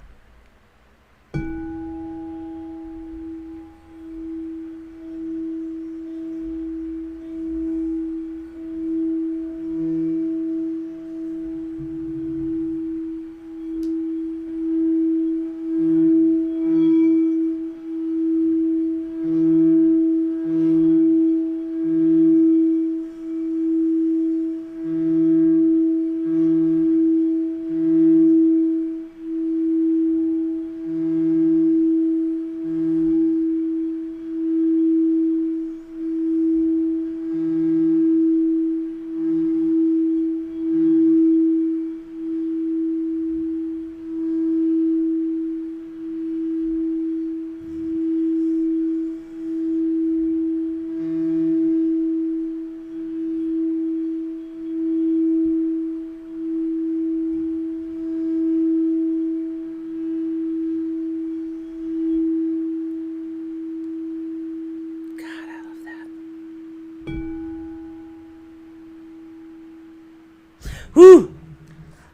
Whew.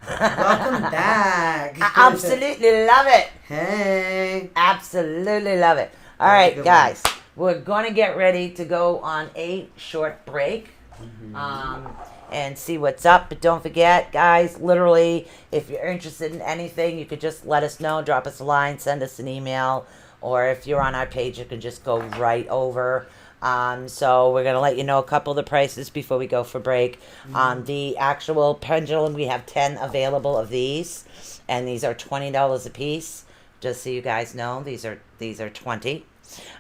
Welcome back. I absolutely love it. Hey. Absolutely love it. All That's a right, good guys. We're going to get ready to go on a short break and see what's up. But don't forget, guys, literally, if you're interested in anything, you could just let us know. Drop us a line. Send us an email. Or if you're on our page, you can just go right over. So we're going to let you know a couple of the prices before we go for break. The actual pendulum, we have 10 available of these. And these are $20 a piece. Just so you guys know, these are 20.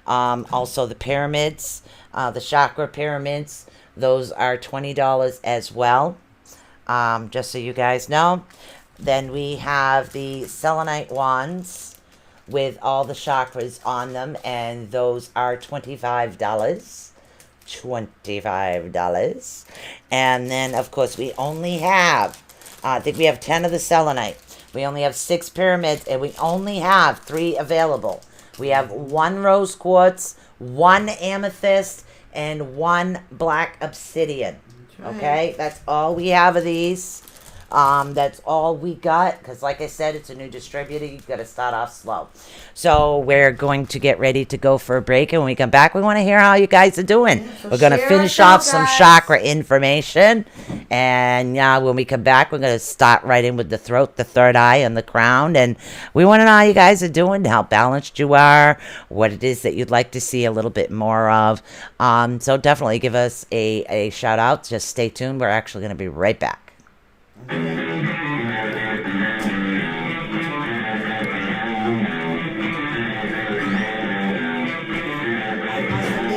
Also the pyramids, the chakra pyramids, those are $20 as well. Just so you guys know. Then we have the selenite wands with all the chakras on them, and those are $25. $25. And then, of course, we only have, I think we have 10 of the selenite. We only have 6 pyramids, and we only have 3 available. We have 1 rose quartz, 1 amethyst, and 1 black obsidian. right. Okay? That's all we have of these. That's all we got, because like I said, it's a new distributor. You've got to start off slow. So we're going to get ready to go for a break, and when we come back, we want to hear how you guys are doing. So we're going to share finish us out, off some guys. chakra information, and when we come back, we're going to start right in with the throat, the third eye, and the crown, and we want to know how you guys are doing, how balanced you are, what it is that you'd like to see a little bit more of. So definitely give us a shout out. Just stay tuned. We're actually going to be right back. This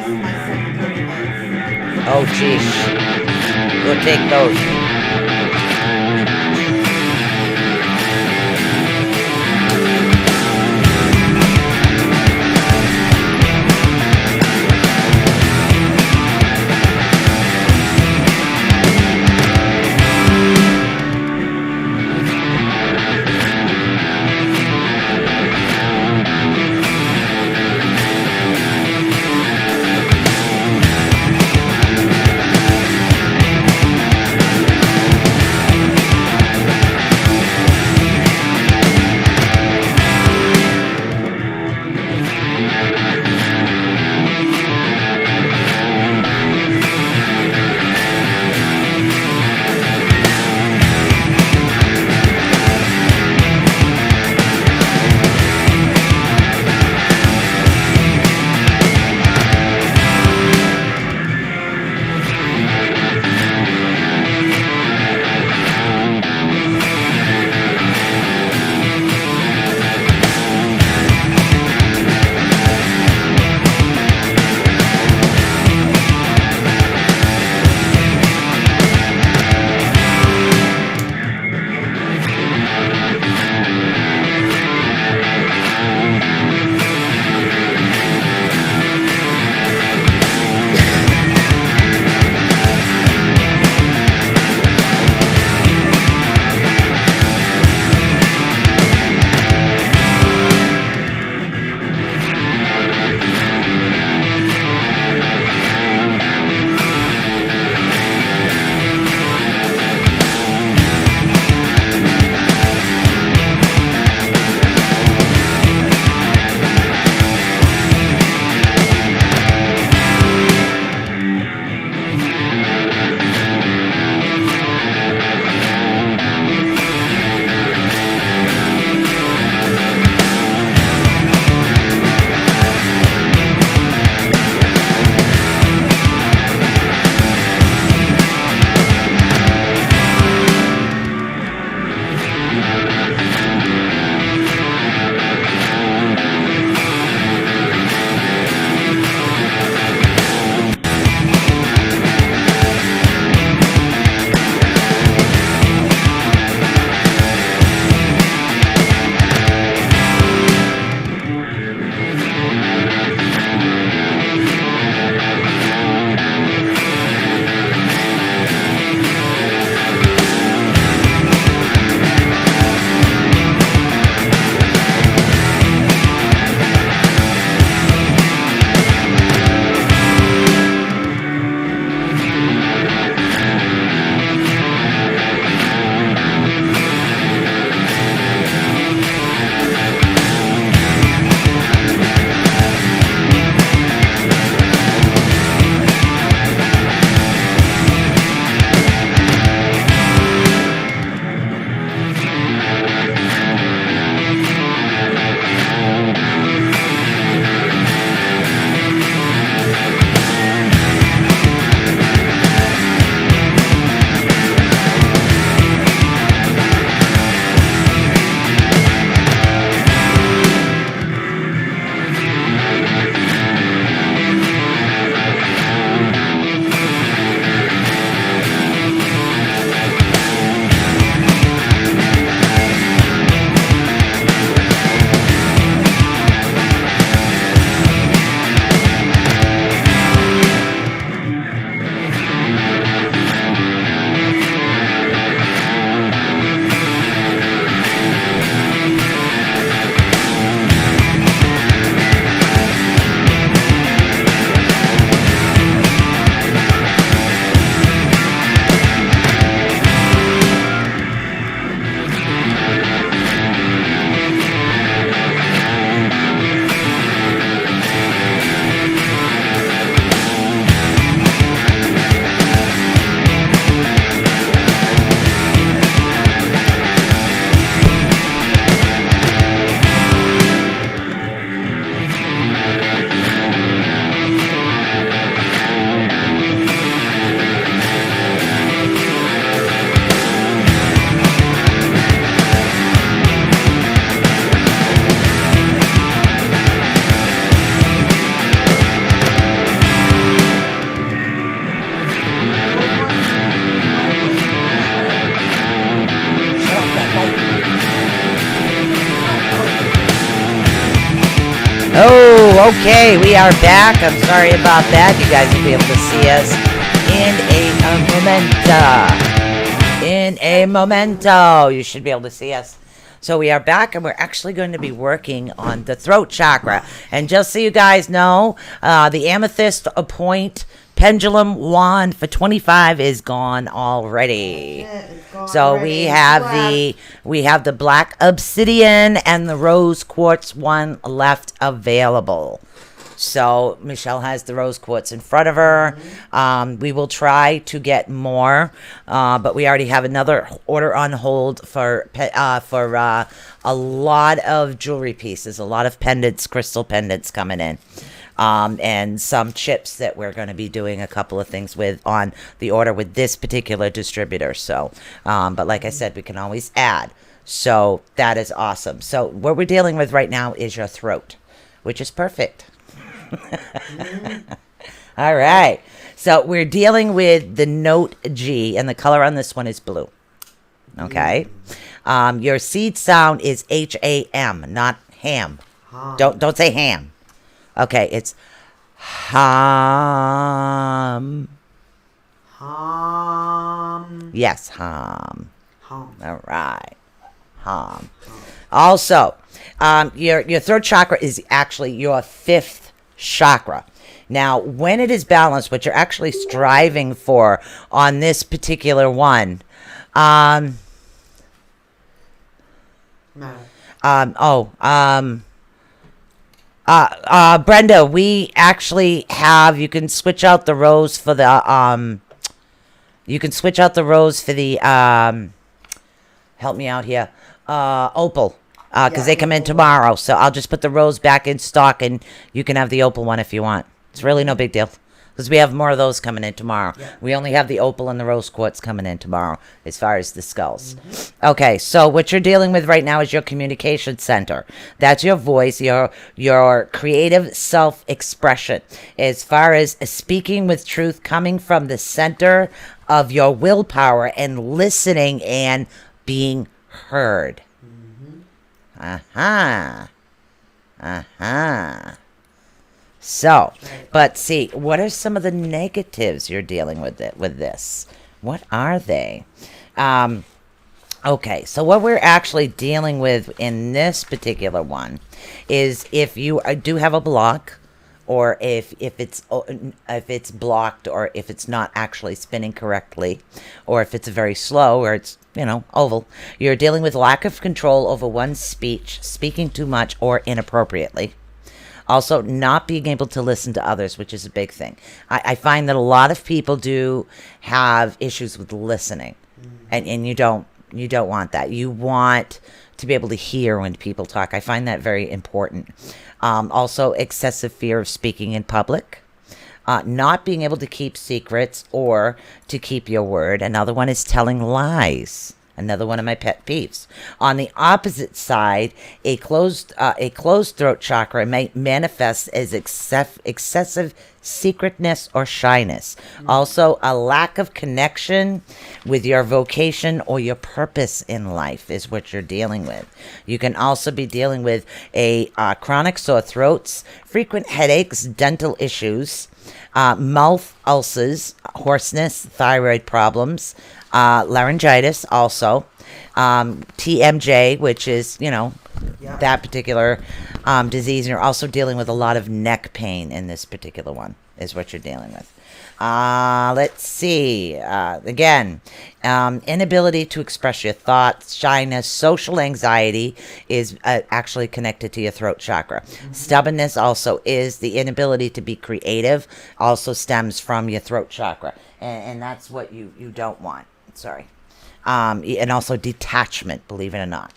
is my second $30. Oh, geez. We'll take those. Okay, we are back. I'm sorry about that. You guys will be able to see us in a momento. You should be able to see us. So we are back, and we're actually going to be working on the throat chakra. And just so you guys know, the Amethyst Point Pendulum Wand for 25 is gone already. It's gone So already. we have the black obsidian and the rose quartz one left available. So Michelle has the rose quartz in front of her. We will try to get more, but we already have another order on hold for a lot of jewelry pieces, a lot of pendants, crystal pendants coming in. And some chips that we're going to be doing a couple of things with on the order with this particular distributor. So, but like I said, we can always add. So that is awesome. So what we're dealing with right now is your throat, which is perfect. All right. So we're dealing with the note G, and the color on this one is blue. Okay. Your seed sound is HAM, not ham. Don't say ham. Okay, it's hum. Yes, hum. All right, hum. Also, your throat chakra is actually your fifth chakra. Now, when it is balanced, what you're actually striving for on this particular one, Brenda, we actually have, you can switch out the rose for the, help me out here, opal, because they come in tomorrow. So I'll just put the rose back in stock, and you can have the opal one if you want. It's really no big deal, because we have more of those coming in tomorrow. Yeah. We only have the opal and the rose quartz coming in tomorrow as far as the skulls. Okay, so what you're dealing with right now is your communication center. That's your voice, your creative self-expression. As far as speaking with truth, coming from the center of your willpower and listening and being heard. So, but see, what are some of the negatives you're dealing with with this? What are they? Okay, so what we're actually dealing with in this particular one is if you do have a block, or if it's blocked, or if it's not actually spinning correctly, or if it's very slow, or it's oval, you're dealing with lack of control over one's speech, speaking too much or inappropriately. Also, not being able to listen to others, which is a big thing. I find that a lot of people do have issues with listening, and you don't want that. You want to be able to hear when people talk. I find that very important. Also, excessive fear of speaking in public. Not being able to keep secrets or to keep your word. Another one is telling lies. Another one of my pet peeves. On the opposite side, a closed throat chakra may manifest as excessive secretness or shyness. Also, a lack of connection with your vocation or your purpose in life is what you're dealing with. You can also be dealing with a chronic sore throats, frequent headaches, dental issues, mouth ulcers, hoarseness, thyroid problems, laryngitis also, TMJ, which is, that particular disease. And you're also dealing with a lot of neck pain in this particular one is what you're dealing with. Let's see. Again, inability to express your thoughts, shyness, social anxiety is actually connected to your throat chakra. Stubbornness also is the inability to be creative, also stems from your throat chakra. And that's what you don't want. Sorry. And also detachment, believe it or not.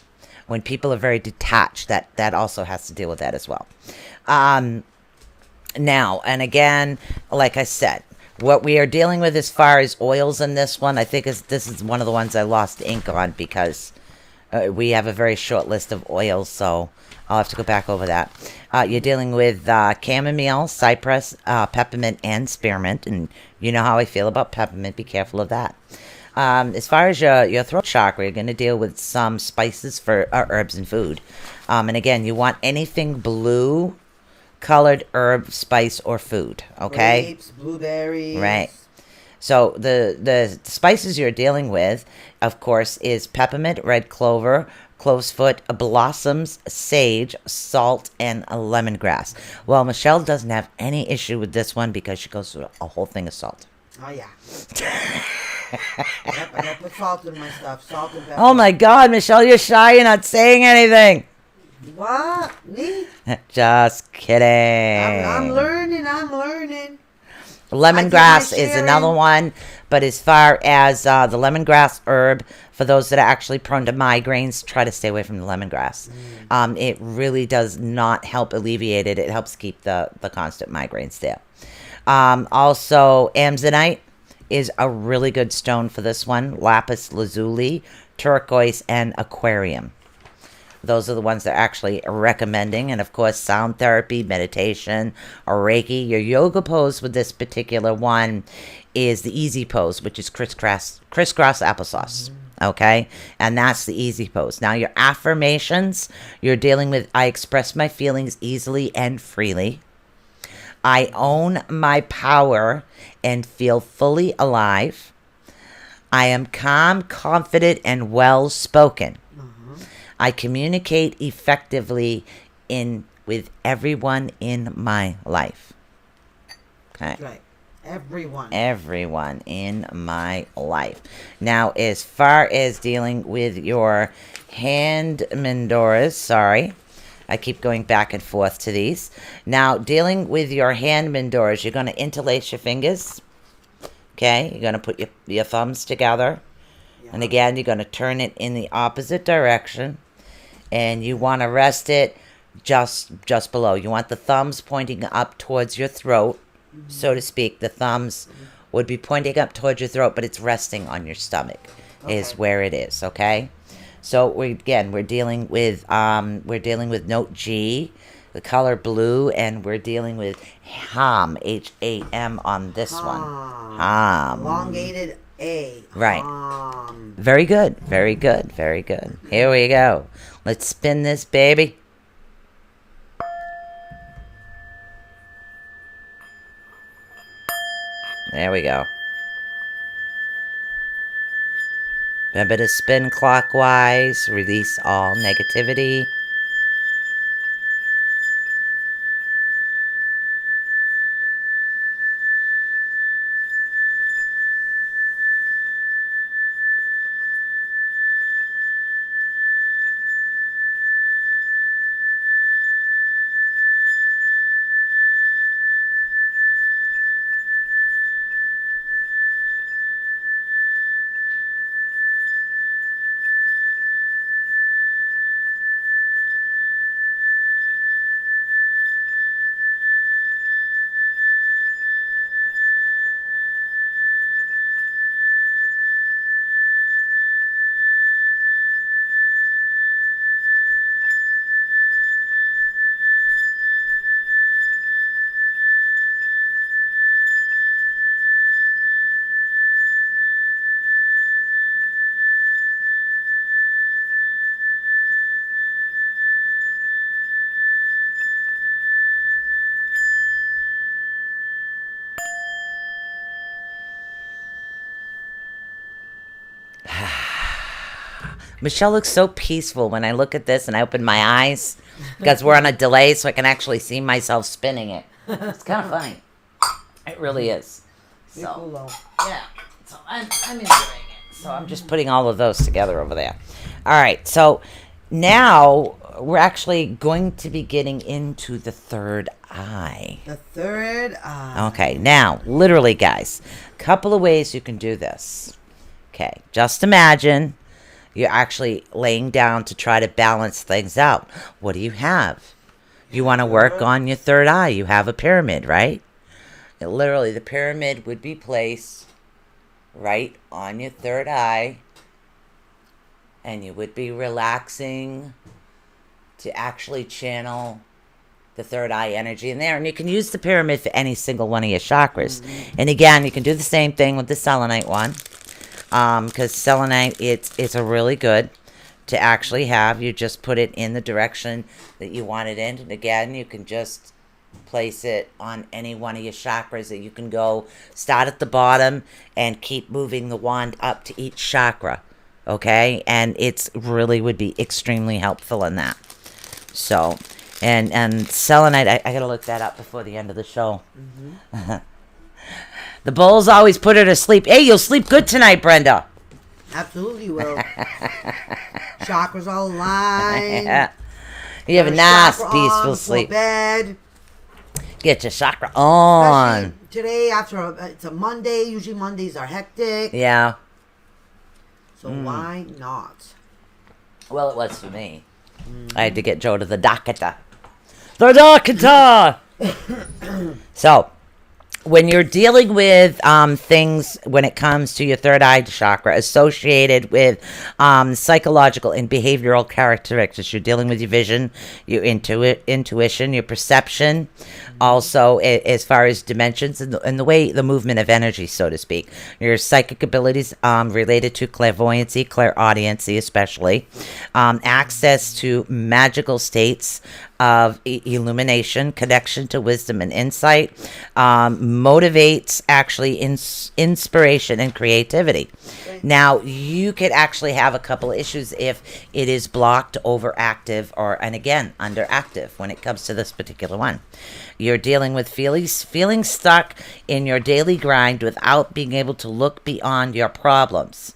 When people are very detached, that also has to deal with that as well. Now, and again, like I said, what we are dealing with as far as oils in this one, I think this is one of the ones I lost ink on because we have a very short list of oils, so I'll have to go back over that. You're dealing with chamomile, cypress, peppermint, and spearmint, and you know how I feel about peppermint. Be careful of that. As far as your throat chakra, you're going to deal with some spices for herbs and food. And again, you want anything blue colored herb, spice, or food. Okay? Grapes, blueberries. Right. So the spices you're dealing with, of course, is peppermint, red clover, cloves foot, blossoms, sage, salt, and lemongrass. Well, Michelle doesn't have any issue with this one because she goes through a whole thing of salt. Oh, yeah. Yep, I gotta put salt in my stuff. Salt and pepper. Oh my God, Michelle, you're shy. You're not saying anything. What? Me? Just kidding. I'm learning. I'm learning. Lemongrass I is did my another sharing. one, but as far as the lemongrass herb, for those that are actually prone to migraines, try to stay away from the lemongrass. It really does not help alleviate it. It helps keep the constant migraines there. Also, amzonite is a really good stone for this one. Lapis lazuli, turquoise, and aquarium. Those are the ones they're actually recommending. And of course, sound therapy, meditation, or Reiki. Your yoga pose with this particular one is the easy pose, which is crisscross applesauce. Okay? And that's the easy pose. Now, your affirmations, you're dealing with, I express my feelings easily and freely. I own my power and feel fully alive. I am calm, confident, and well-spoken. I communicate effectively with everyone in my life. Okay. Right. Everyone. Everyone in my life. Now, as far as dealing with your hand mandoras, sorry, I keep going back and forth to these. Now, dealing with your hand mandoras, you're going to interlace your fingers. Okay, you're going to put your thumbs together. And again, you're going to turn it in the opposite direction. And you want to rest it just below. You want the thumbs pointing up towards your throat, so to speak. The thumbs would be pointing up towards your throat, but it's resting on your stomach is where it is, okay? So we're dealing with note G, the color blue, and we're dealing with ham, H-A-M on this one. Ham. Elongated A. Right. Very good. Very good. Very good. Here we go. Let's spin this baby. There we go. Remember to spin clockwise. Release all negativity. Michelle looks so peaceful when I look at this and I open my eyes because we're on a delay, so I can actually see myself spinning it. It's kind of funny. It really is. So, yeah. So I'm enjoying it. So I'm just putting all of those together over there. All right. So now we're actually going to be getting into the third eye. The third eye. Okay. Now, literally, guys, a couple of ways you can do this. Okay. Just imagine you're actually laying down to try to balance things out. What do you have? You want to work on your third eye. You have a pyramid, right? Literally, the pyramid would be placed right on your third eye. And you would be relaxing to actually channel the third eye energy in there. And you can use the pyramid for any single one of your chakras. And again, you can do the same thing with the selenite one. Because selenite, it's a really good to actually have. You just put it in the direction that you want it in. And again, you can just place it on any one of your chakras. That you can go start at the bottom and keep moving the wand up to each chakra. Okay, and it's really would be extremely helpful in that. So, and selenite, I gotta look that up before the end of the show. The bulls always put her to sleep. Hey, you'll sleep good tonight, Brenda. Absolutely will. Chakras all aligned. You have a Got nice, chakra on peaceful before sleep. Bed. Get your chakra on. Especially today, it's a Monday. Usually Mondays are hectic. Yeah. So why not? Well, it was for me. I had to get Joe to the doctor. The doctor! So, when you're dealing with things when it comes to your third eye chakra associated with psychological and behavioral characteristics, you're dealing with your vision, your intuition, your perception, also as far as dimensions and the way the movement of energy, so to speak. Your psychic abilities related to clairvoyancy, clairaudiency especially, access to magical states of illumination, connection to wisdom and insight, motivates actually inspiration and creativity. Okay. Now, you could actually have a couple of issues if it is blocked, overactive, and again, underactive when it comes to this particular one. You're dealing with feeling stuck in your daily grind without being able to look beyond your problems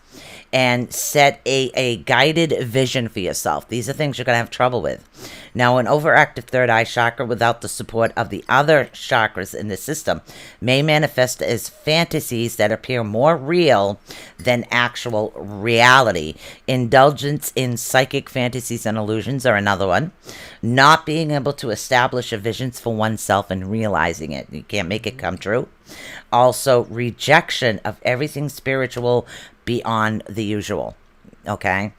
and set a guided vision for yourself. These are things you're going to have trouble with. Now, an overactive third eye chakra without the support of the other chakras in the system may manifest as fantasies that appear more real than actual reality. Indulgence in psychic fantasies and illusions are another one. Not being able to establish a visions for oneself and realizing it. You can't make it come true. Also, rejection of everything spiritual beyond the usual. Okay,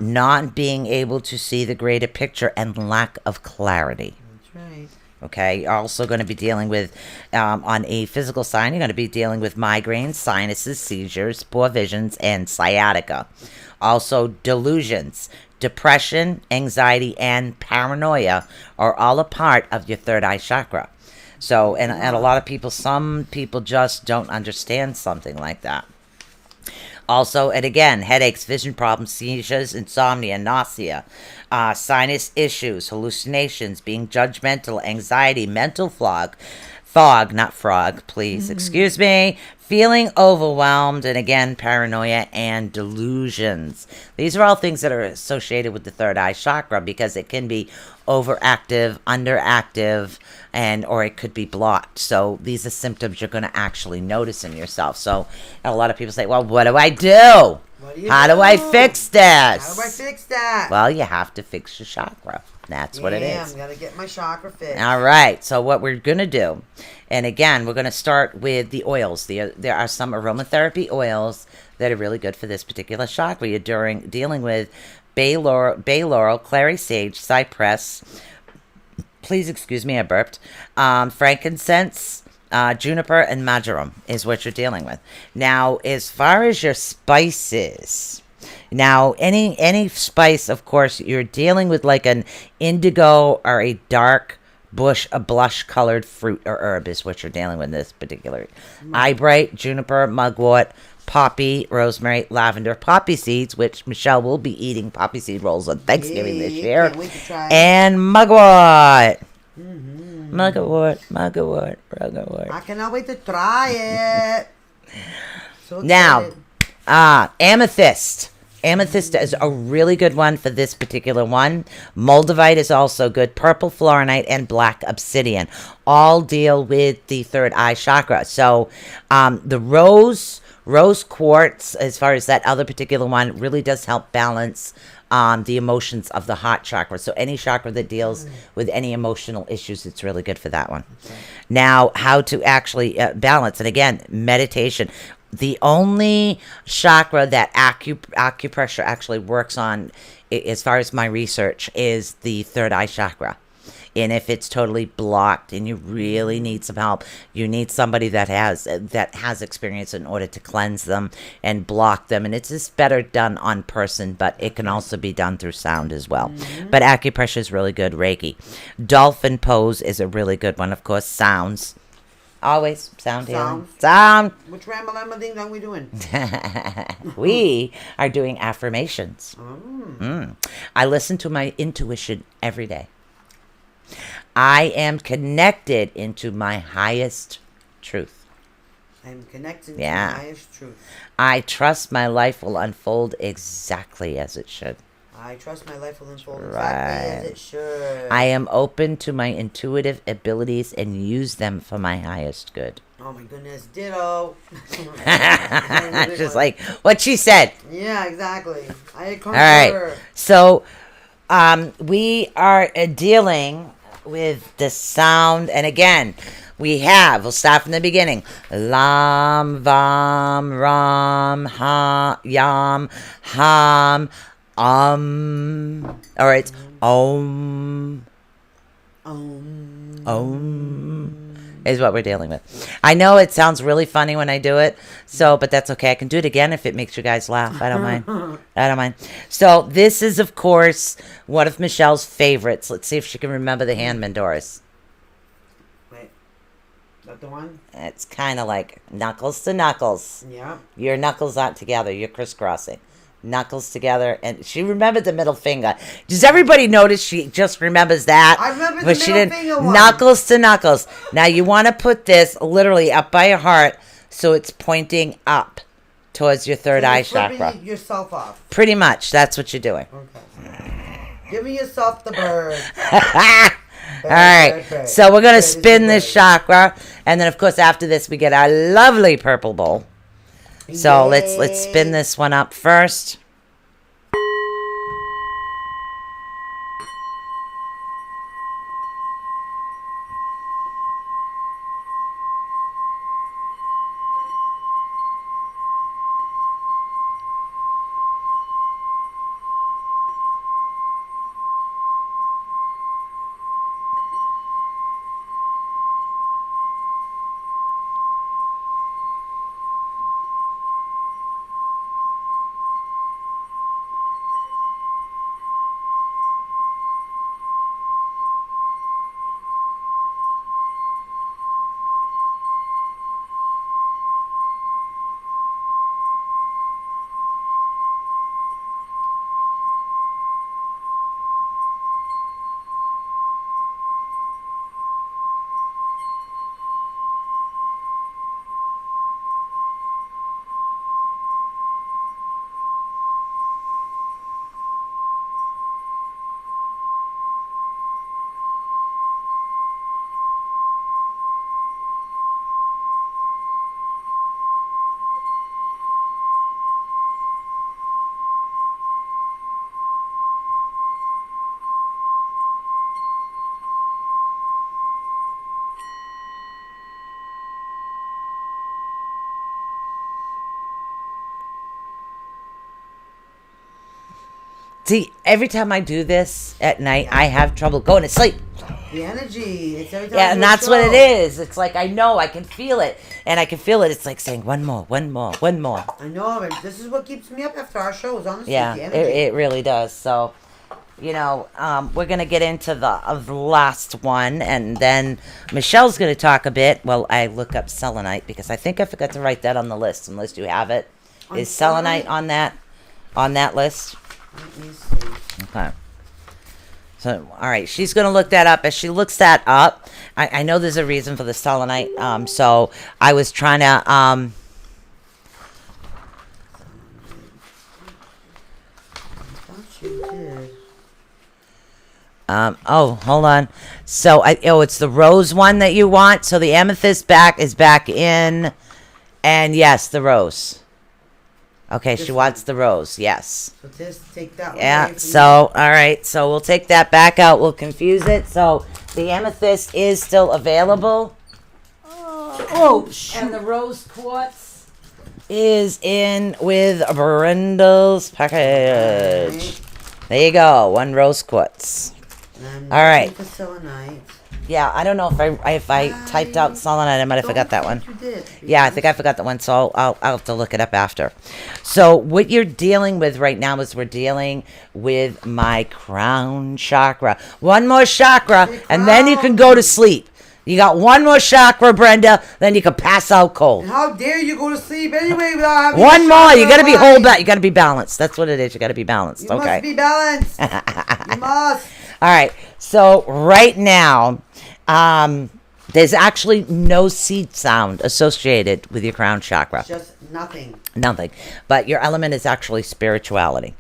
not being able to see the greater picture and lack of clarity. That's right. Okay, you're also going to be dealing with, on a physical sign, you're going to be dealing with migraines, sinuses, seizures, poor visions, and sciatica. Also, delusions, depression, anxiety, and paranoia are all a part of your third eye chakra. So, and a lot of people, some people just don't understand something like that. Also, and again, headaches, vision problems, seizures, insomnia, nausea, sinus issues, hallucinations, being judgmental, anxiety, mental fog, not frog, please, excuse me, feeling overwhelmed, and again, paranoia and delusions. These are all things that are associated with the third eye chakra because it can be overactive, underactive, or it could be blocked. So these are symptoms you're going to actually notice in yourself. So a lot of people say, well, what do I do? How do I fix this? How do I fix that? Well, you have to fix your chakra. That's what it is. I'm going to get my chakra fixed. All right. So what we're going to do, and again, we're going to start with the oils. There are some aromatherapy oils that are really good for this particular chakra. You're dealing with bay laurel, clary sage, cypress. Please excuse me, I burped. Frankincense, juniper, and marjoram is what you're dealing with. Now, as far as your spices, now any spice, of course, you're dealing with like an indigo or a dark bush, a blush colored fruit or herb is what you're dealing with in this particular. Eyebright, juniper, mugwort, poppy, rosemary, lavender, poppy seeds, which Michelle will be eating poppy seed rolls on Thanksgiving this year, can't wait to try it. and mugwort. Mugwort. I cannot wait to try it. So Now, excited. amethyst. Amethyst is a really good one for this particular one. Moldavite is also good. Purple fluoronite and black obsidian all deal with the third eye chakra. So the rose quartz, as far as that other particular one, really does help balance the emotions of the heart chakra. So any chakra that deals with any emotional issues, it's really good for that one. Okay. Now, how to actually balance, and again, meditation. The only chakra that acupressure actually works on, as far as my research, is the third eye chakra. And if it's totally blocked and you really need some help, you need somebody that has experience in order to cleanse them and block them. And it's just better done on person, but it can also be done through sound as well. But acupressure is really good. Reiki. Dolphin pose is a really good one. Of course, sounds. Always sound healing. Sound. Which Ramalama thing are we doing? We are doing affirmations. I listen to my intuition every day. I am connected into my highest truth. I'm connected Yeah. to the highest truth. I trust my life will unfold exactly as it should. I trust my life will unfold Right. exactly as it should. I am open to my intuitive abilities and use them for my highest good. Oh my goodness, ditto. Just like what she said. Yeah, exactly. I concur. All right. So we are dealing with the sound. And again, we'll start from the beginning. Lam, vam, ram, ha, yam, ham, or it's om. Is what we're dealing with. I know it sounds really funny when I do it, but that's okay. I can do it again if it makes you guys laugh. I don't mind. I don't mind. So this is, of course, one of Michelle's favorites. Let's see if she can remember the handman, Doris. Wait. Is that the one? It's kind of like knuckles to knuckles. Yeah. Your knuckles aren't together. You're crisscrossing. Knuckles together, and she remembered the middle finger. Does everybody notice she just remembers that? I remember but the she middle didn't. finger one. Knuckles to knuckles. Now you want to put this literally up by your heart, so it's pointing up towards your third eye Flipping chakra. yourself off. Pretty much, that's what you're doing. Okay. Give me yourself the bird. All right, so we're gonna spin this chakra, and then of course after this we get our lovely purple bowl. So let's spin this one up first. See, every time I do this at night, I have trouble going to sleep. The energy. It's every time Yeah, you and do a that's what it show. is. It's like I know, I can feel it, and I can feel it. It's like saying one more, one more, one more. I know, and this is what keeps me up after our shows, honestly. Yeah, the it, energy. it really does. So, we're gonna get into the last one, and then Michelle's gonna talk a bit. Well, I look up selenite because I think I forgot to write that on the list. Unless you have it, On is selenite selenite? on that list? Let me see. Okay. So, all right, she's going to look that up. As she looks that up, I know there's a reason for the selenite. So I was trying to, I thought you did. hold on. So, it's the rose one that you want. So the amethyst is back in. And yes, the rose. Okay, This she one. wants the rose. Yes. So just take that one Yeah, away from so, all right. So we'll take that back out. We'll confuse it. So the amethyst is still available. Oh, shoot. And the rose quartz is in with Brenda's package. There you go. One rose quartz. And All right. For selenite. Yeah, I don't know if I typed out selenite. I might have forgot that one. You did. Yeah, I think I forgot that one, so I'll have to look it up after. So what you're dealing with right now is we're dealing with my crown chakra. One more chakra, and then you can go to sleep. You got one more chakra, Brenda, then you can pass out cold. And how dare you go to sleep anyway without having One a more, you chakra gotta be body? whole back. You gotta be balanced. That's what it is. You gotta be balanced. You Okay. must be balanced. You must. All right. So right now, there's actually no seed sound associated with your crown chakra. Just nothing. Nothing. But your element is actually spirituality.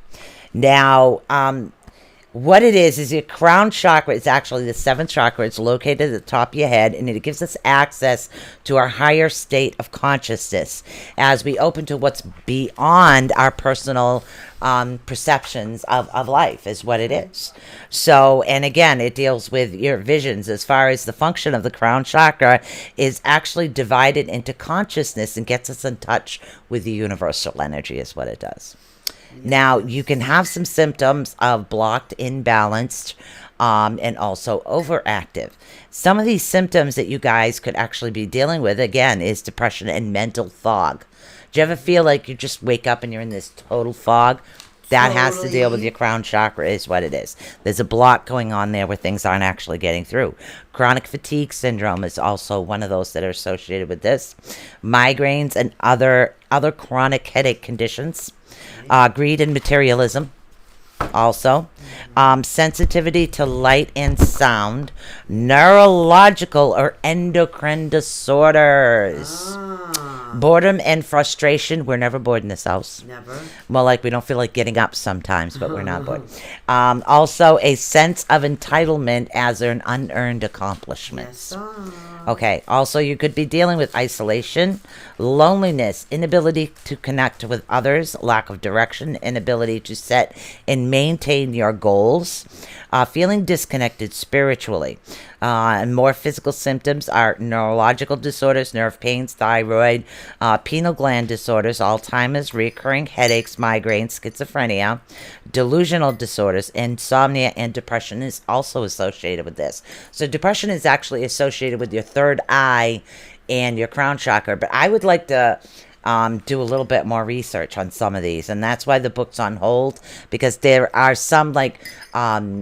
Now, what it is your crown chakra is actually the seventh chakra. It's located at the top of your head, and it gives us access to our higher state of consciousness as we open to what's beyond our personal perceptions of life is what it is. So, and again, it deals with your visions. As far as the function of the crown chakra is actually divided into consciousness and gets us in touch with the universal energy is what it does. Now, you can have some symptoms of blocked, imbalanced, and also overactive. Some of these symptoms that you guys could actually be dealing with, again, is depression and mental fog. Do you ever feel like you just wake up and you're in this total fog? That has to deal with your crown chakra is what it is. There's a block going on there where things aren't actually getting through. Chronic fatigue syndrome is also one of those that are associated with this. Migraines and other chronic headache conditions. Greed and materialism also. Sensitivity to light and sound. Neurological or endocrine disorders. Boredom and frustration. We're never bored in this house. Never. Well, like we don't feel like getting up sometimes, but we're not bored. Also, a sense of entitlement as an unearned accomplishment. Yes, Okay. Also, you could be dealing with isolation, loneliness, inability to connect with others, lack of direction, inability to set and maintain your goals, feeling disconnected spiritually. And more physical symptoms are neurological disorders, nerve pains, thyroid, pineal gland disorders, Alzheimer's, recurring headaches, migraines, schizophrenia, delusional disorders, insomnia, and depression is also associated with this. So depression is actually associated with your third eye and your crown chakra. But I would like to do a little bit more research on some of these, and that's why the book's on hold, because there are some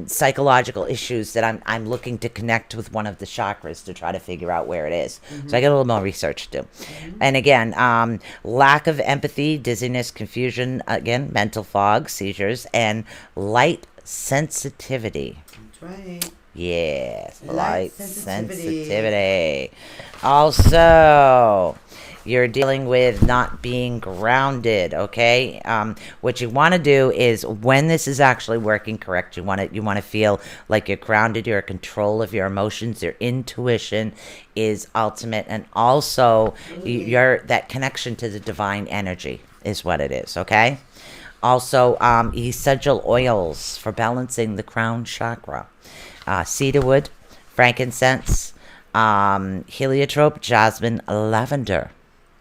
psychological issues that I'm looking to connect with one of the chakras to try to figure out where it is. So I got a little more research to do. And again, lack of empathy, dizziness, confusion, again, mental fog, seizures, and light sensitivity. That's right. Yes, Light light sensitivity. sensitivity. Also, you're dealing with not being grounded. Okay, what you want to do is when this is actually working correct, you want to feel like you're grounded. You're in control of your emotions. Your intuition is ultimate, and also your that connection to the divine energy is what it is. Okay. Also, essential oils for balancing the crown chakra. Cedarwood, frankincense, heliotrope, jasmine, lavender.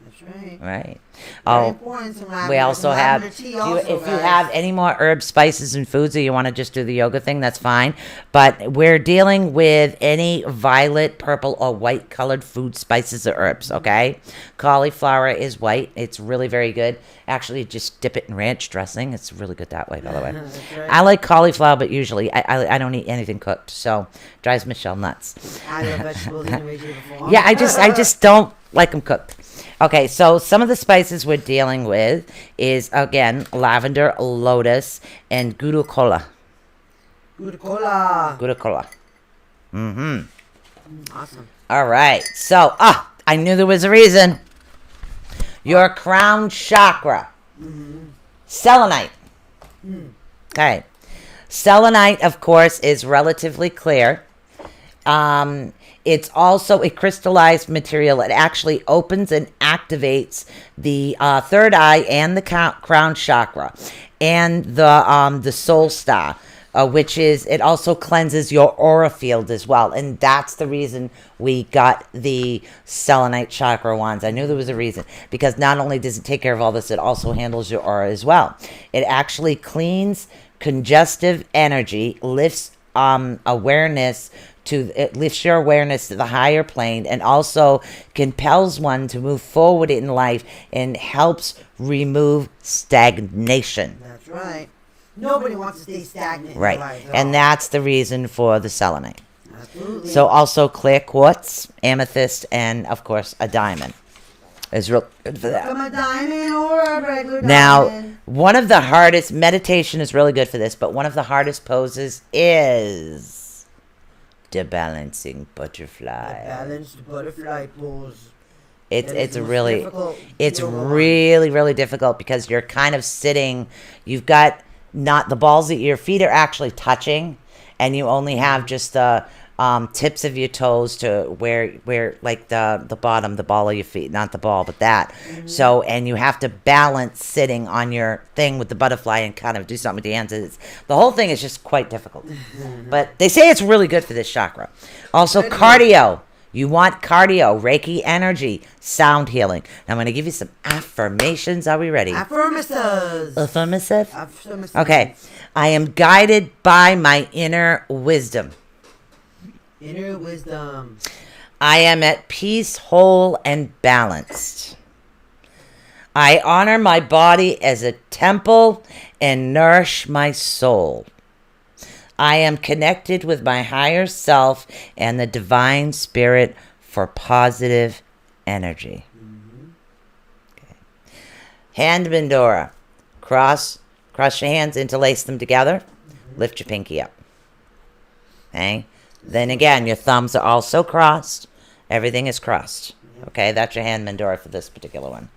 That's right. Right. Very important, some We lavender- also some have, lavender tea if also, you guys. have any more herbs, spices, and foods, or you want to just do the yoga thing, that's fine. But we're dealing with any violet, purple, or white colored food, spices, or herbs, okay? Cauliflower is white. It's really very good. Actually, just dip it in ranch dressing. It's really good that way, by the way. That's right. I like cauliflower, but usually I don't eat anything cooked, so drives Michelle nuts. I love vegetables anyway, shape, or form. Yeah, I just don't like them cooked. Okay, so some of the spices we're dealing with is, again, lavender, lotus, and guru kola. Good cola. Guru kola. Mm-hmm. Awesome. All right. So, I knew there was a reason. Your crown chakra. Selenite. Okay. Selenite, of course, is relatively clear. It's also a crystallized material. It actually opens and activates the third eye and the crown chakra and the soul star, which is, it also cleanses your aura field as well. And that's the reason we got the selenite chakra wands. I knew there was a reason, because not only does it take care of all this, it also handles your aura as well. It actually cleans congestive energy, lifts awareness it lifts your awareness to the higher plane, and also compels one to move forward in life and helps remove stagnation. That's right. Nobody wants to stay stagnant. In Right. their life at And all. that's the reason for the selenite. Absolutely. So also clear quartz, amethyst, and of course a diamond is real good for that. From a diamond or a regular Now, diamond. one of the hardest meditation is really good for this, but one of the hardest poses is the balancing butterfly. Balanced butterfly pose. It's That is the most really difficult it's yoga one. really difficult because you're kind of sitting. You've got not the balls that your feet are actually touching, and you only have just the tips of your toes to where like the bottom, the ball of your feet, not the ball, but that. So, and you have to balance sitting on your thing with the butterfly and kind of do something with the hands. The whole thing is just quite difficult. But they say it's really good for this chakra. Also, cardio. You want cardio, Reiki energy, sound healing. Now, I'm going to give you some affirmations. Are we ready? Affirmative. Affirmative? Affirmative. Okay. I am guided by my inner wisdom. Inner wisdom. I am at peace, whole, and balanced. I honor my body as a temple and nourish my soul. I am connected with my higher self and the divine spirit for positive energy. Okay. Hand Bandura. Cross your hands, interlace them together. Lift your pinky up. Okay. Then again, your thumbs are also crossed. Everything is crossed. Okay, that's your hand mandora for this particular one.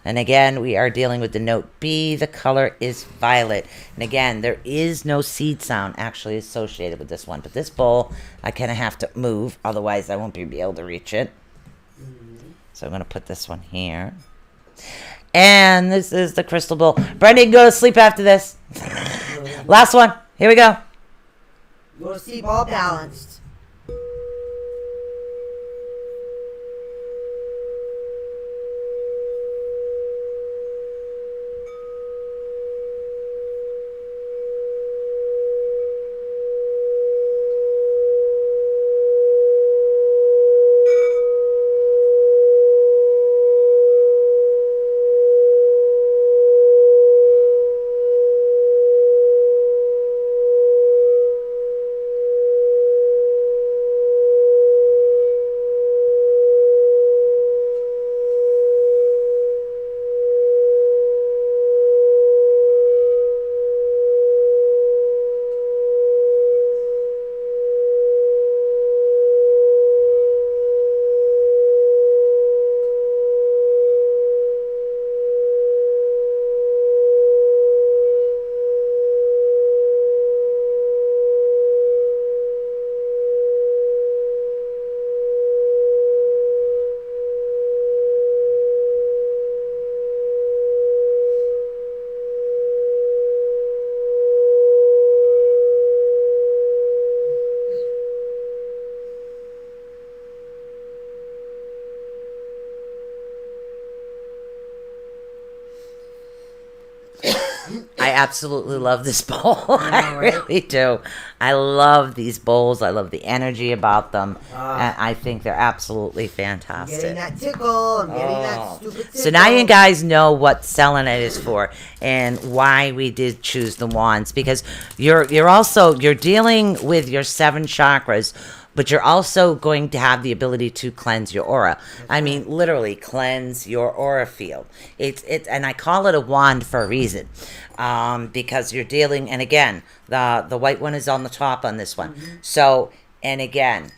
And again, we are dealing with the note B. The color is violet. And again, there is no seed sound actually associated with this one. But this bowl, I kind of have to move. Otherwise, I won't be able to reach it. So I'm going to put this one here. And this is the crystal bowl. Brenda, you can go to sleep after this. Last one. Here we go. Go to sleep all balanced. I absolutely love this bowl. I know, right? really do. I love these bowls. I love the energy about them. And I think they're absolutely Getting fantastic. that tickle. I'm getting that stupid tickle. So now you guys know what selenite is for and why we did choose the wands, because you're dealing with your 7 chakras, but you're also going to have the ability to cleanse your aura. I mean, literally cleanse your aura field. It's and I call it a wand for a reason, because you're dealing. And again, the white one is on the top on this one. So, and again,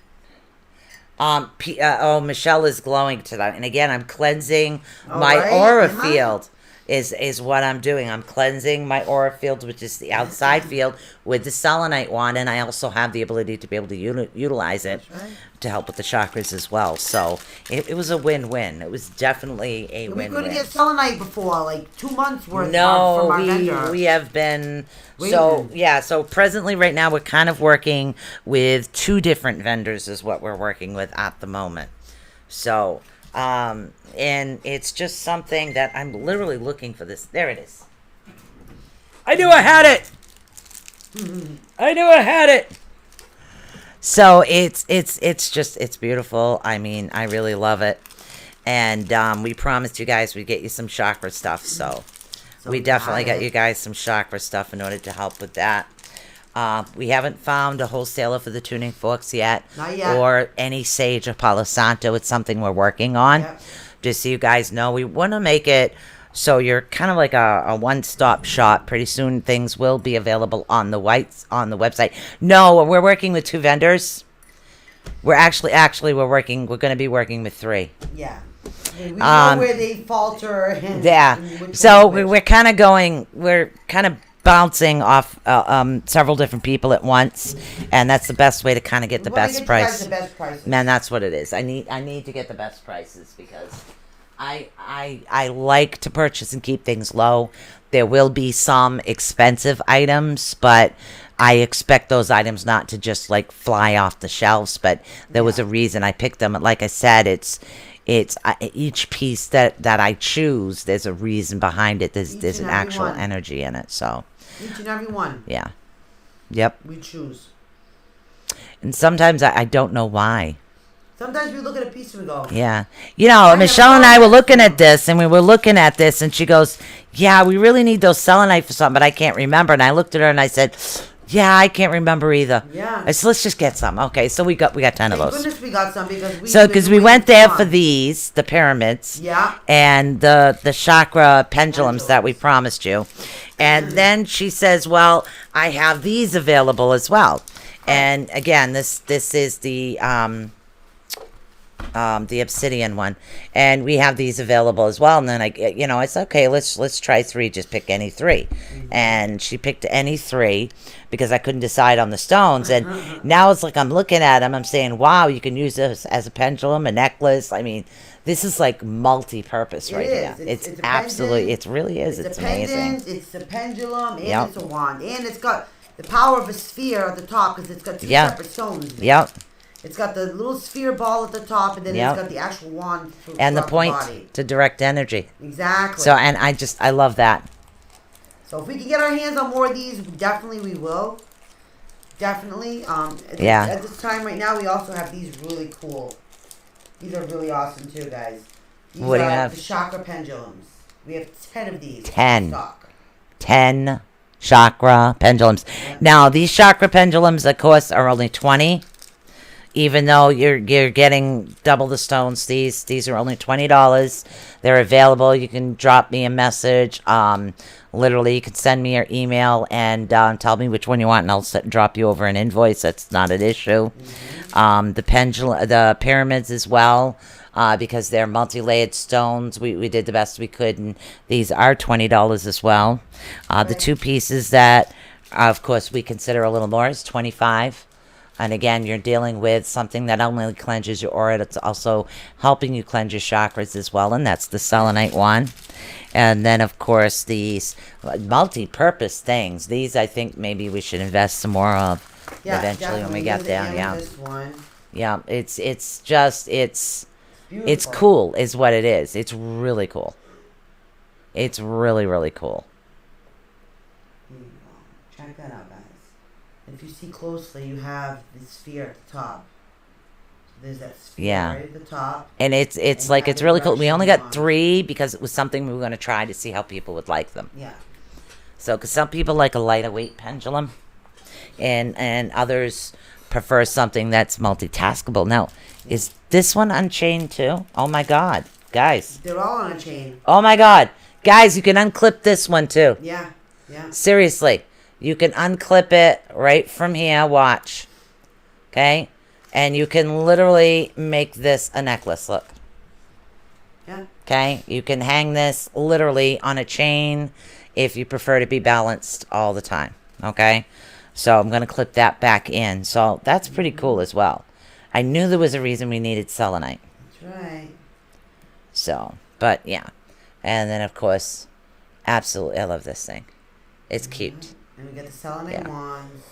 Michelle is glowing tonight, and again, I'm cleansing my right, aura am I? field. Is what I'm doing. I'm cleansing my aura field, which is the outside field, with the selenite wand, and I also have the ability to be able to utilize it right. to help with the chakras as well. So it was a win-win. It was definitely a We win-win. couldn't get selenite before, like 2 months worth No, from our vendor. we have been Waiting. so presently right now we're kind of working with 2 different vendors is what we're working with at the moment. So and it's just something that I'm literally looking for this. There it is. I knew I had it. I knew I had it. So it's beautiful. I mean, I really love it. And we promised you guys we'd get you some chakra stuff. So we definitely got you guys some chakra stuff in order to help with that. We haven't found a wholesaler for the tuning forks yet. Not yet. Or any sage or Palo Santo. It's something we're working on. Yep. Just so you guys know, we want to make it so you're kind of like a one-stop shop. Pretty soon things will be available on the website. No, we're working with 2 vendors. We're we're going to be working with 3. Yeah. We know where they falter. And Yeah. and which So one is which. we're kind of bouncing off several different people at once, and that's the best way to kind of get the We wanna best get you guys price. the best prices. Man, that's what it is. I need to get the best prices because I like to purchase and keep things low. There will be some expensive items, but I expect those items not to just like fly off the shelves. But there was a reason I picked them. Like I said, it's each piece that I choose. There's a reason behind it. There's Each an and every actual one. energy in it. So Each and every one yeah, yep. we choose. And sometimes I don't know why. Sometimes we look at a piece and we go, Yeah. You know, Michelle and I were looking at this, and we were looking at this, and she goes, yeah, we really need those selenite for something, but I can't remember. And I looked at her, and I said, yeah, I can't remember either. Yeah. I said, let's just get some. Okay, so we got 10 of thank those. goodness we got some Because we went there for these, the pyramids. Yeah. And the chakra pendulums that we promised you. And then she says, well, I have these available as well. And again, this is the obsidian one, and we have these available as well. And then it's okay, let's try 3, just pick any 3. And she picked any 3 because I couldn't decide on the stones. And now it's like I'm looking at them, I'm saying, wow, you can use this as a pendulum, a necklace. I mean, this is like multi-purpose It right is. now. It's It's a absolutely, pendant. it really is. It's It's a amazing. pendant, it's a pendulum, and Yep. it's a wand. And it's got the power of a sphere at the top because it's got 2 Yeah. separate stones. Yep. It's got the little sphere ball at the top, and then Yep. it's got the actual wand. And the throughout point body. to direct energy. Exactly. So, and I love that. So if we can get our hands on more of these, definitely we will. Definitely. Yeah. At this time right now, we also have these really cool. These are really awesome too, guys. These What do you are have? the chakra pendulums. We have 10 of these. 10. in stock. 10 chakra pendulums. Now, these chakra pendulums, of course, are only 20. Even though you're getting double the stones, these are only $20. They're available. You can drop me a message. Literally, you can send me your email and tell me which one you want, and I'll drop you over an invoice. That's not an issue. The pyramids as well. Because they're multi-layered stones. We did the best we could, and these are $20 as well. The 2 pieces that, of course, we consider a little more is $25. And again, you're dealing with something that not only cleanses your aura, it's also helping you cleanse your chakras as well, and that's the selenite one. And then, of course, these multi-purpose things. These, I think, maybe we should invest some more of eventually when we get there. Yeah, This one. yeah. It's It's Beautiful. cool, is what it is. It's really cool. It's really, really cool. Here you go. Check that out, guys. If you see closely, you have the sphere at the top. There's that sphere Yeah. right at the top. And it's And like, have it's the really cool. We only Russian got 3 because it was something we were going to try to see how people would like them. Yeah. So, because some people like a lighter weight pendulum, and others prefer something that's multitaskable. Now, is this one unchained too? Oh my God, guys! They're all on a chain. Oh my God, guys! You can unclip this one too. Yeah. Yeah. Seriously, you can unclip it right from here. Watch, okay, and you can literally make this a necklace. Look. Yeah. Okay, you can hang this literally on a chain if you prefer to be balanced all the time. Okay, so I'm going to clip that back in. So that's pretty cool as well. I knew there was a reason we needed selenite. That's right. So, but yeah. And then, of course, absolutely, I love this thing. It's cute. And we got the selenite Yeah. wands.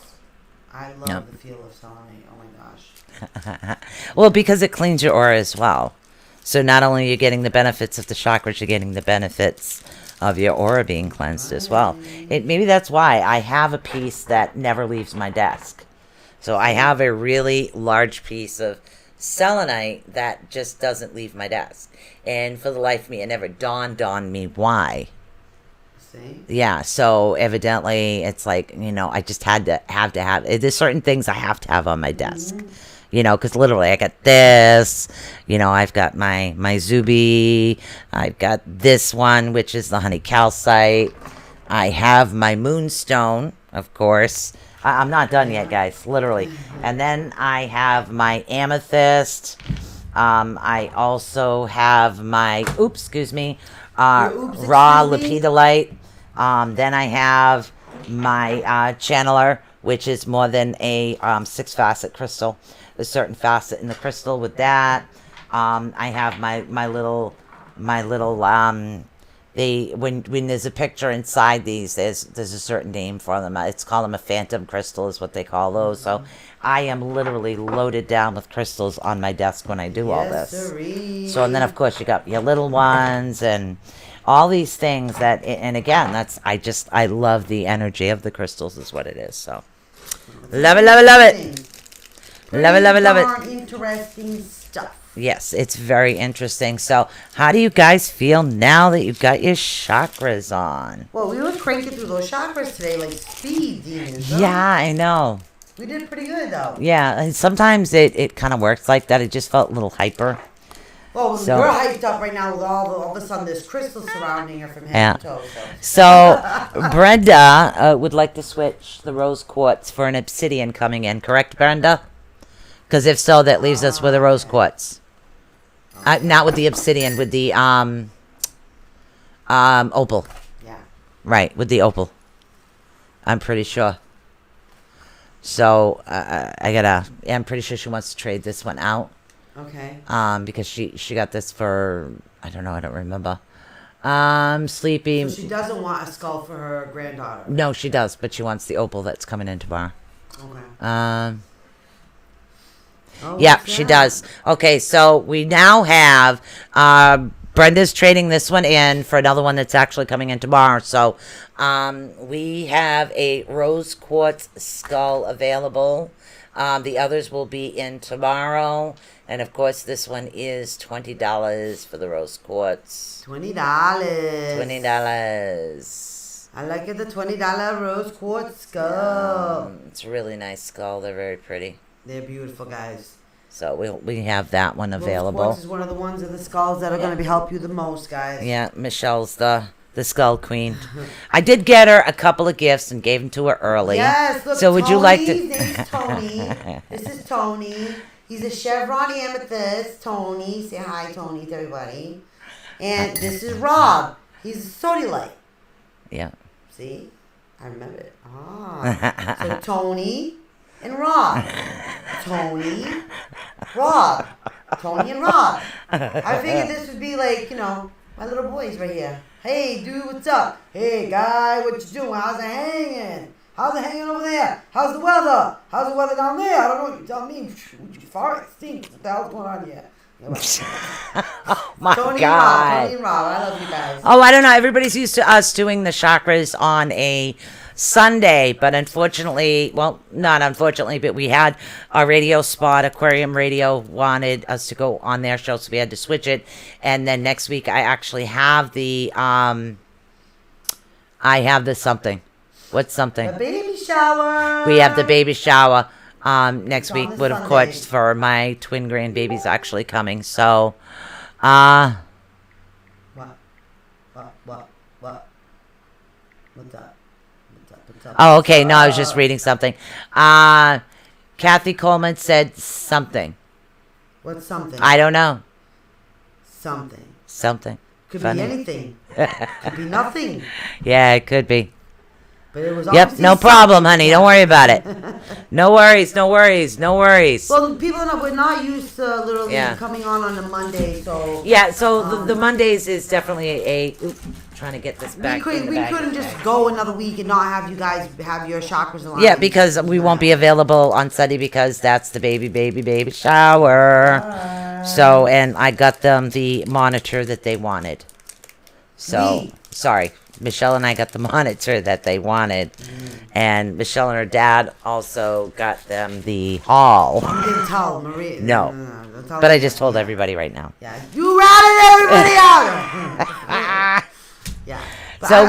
I love Yep. the feel of selenite. Oh my gosh. Well, because it cleans your aura as well. So not only are you getting the benefits of the chakras, you're getting the benefits of your aura being cleansed as well. Maybe that's why I have a piece that never leaves my desk. So I have a really large piece of selenite that just doesn't leave my desk. And for the life of me, it never dawned on me why. See? Yeah, so evidently it's like, I just had to have there's certain things I have to have on my desk. Because literally I got this, I've got my Zuby, I've got this one, which is the honey calcite. I have my moonstone, of course. I'm not done yet, guys, literally. And then I have my amethyst. I also have my, raw lepidolite. Then I have my channeler, which is more than a 6-facet crystal. A certain facet in the crystal with that. I have my little when there's a picture inside these, there's a certain name for them. It's called them a phantom crystal is what they call those. So I am literally loaded down with crystals on my desk when I do all this. Sirree. So, and then of course you got your little ones and all these things that, and again, I love the energy of the crystals is what it is. So love it. Love it. Darn interesting stuff. Yes, it's very interesting. So, how do you guys feel now that you've got your chakras on? Well, we were cranking through those chakras today like speed demons. Huh? Yeah, I know. We did pretty good though. Yeah, and sometimes it kind of works like that. It just felt a little hyper. Well, So- we're hyped up right now with all of a sudden there's crystals surrounding her from head Yeah. to toe. So, Brenda would like to switch the rose quartz for an obsidian coming in. Correct, Brenda? Because if so, that leaves us with a rose quartz. Not with the obsidian, with the opal. Yeah. Right, with the opal. I'm pretty sure. So I'm pretty sure she wants to trade this one out. Okay. Because she got this for, I don't remember. Sleepy. So she doesn't want a skull for her granddaughter. No, she does, but she wants the opal that's coming in tomorrow. Okay. Oh, Yeah, what's she that? does. Okay, so we now have Brenda's trading this one in for another one that's actually coming in tomorrow. So we have a rose quartz skull available. The others will be in tomorrow. And of course, this one is $20 for the rose quartz. $20. $20. I like it, the $20 rose quartz skull. It's a really nice skull. They're very pretty. They're beautiful, guys. So we have that one Rose available. quartz is one of the ones of the skulls that are going to help you the most, guys. Yeah, Michelle's the skull queen. I did get her a couple of gifts and gave them to her early. Yes, look, So would you like to? Tony's name is Tony. This is Tony. He's a chevron amethyst. Tony. Say hi, Tony, to everybody. And this is Rob. He's a sodalite. Yeah. See? I remember it. Ah. So Tony and Rob. Tony, Rob. Tony and Rob. I figured this would be like, my little boys right here. Hey, dude, what's up? Hey, guy, what you doing? How's it hanging? How's it hanging over there? How's the weather? How's the weather down there? I don't know. You tell me. You far stink. What the hell's going on here? Oh my Tony God. and Rob. I love you guys. Oh, I don't know. Everybody's used to us doing the chakras on a Sunday, but unfortunately, well, not unfortunately, but we had our radio spot, Aquarium Radio, wanted us to go on their show, so we had to switch it. And then next week, I actually have the something. What's something? The baby shower. We have the baby shower next on week, this but of Sunday. course, for my twin grandbabies actually coming. So, What? What's up? What's up? oh, okay. No, I was just reading something. Kathy Coleman said something. What's something? I don't know. Something. Something. Could Funny. be anything. Could be nothing. Yeah, it could be. But it was Yep, obviously no problem, something. honey. Don't worry about it. No worries, no worries, no worries. Well, people know we're not used to literally Yeah. coming on a Monday, so Yeah, so the Mondays is definitely trying to get this we back. in the bag. couldn't just go another week and not have you guys have your chakras aligned. Yeah, because we won't be available on Sunday because that's the baby shower. So, and I got them the monitor that they wanted. So, Me. sorry. Michelle and I got the monitor that they wanted. And Michelle and her dad also got them the hall. You didn't tell Maria. No. don't tell But I her. just told everybody right now. Yeah, you ratted everybody out. Yeah. But So don't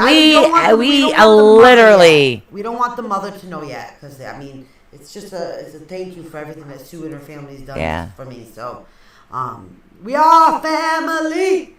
want we don't want the mother literally- yet. We don't want the mother to know yet, because I mean, it's just it's a thank you for everything that Sue and her family's done Yeah. for me. So, we are family.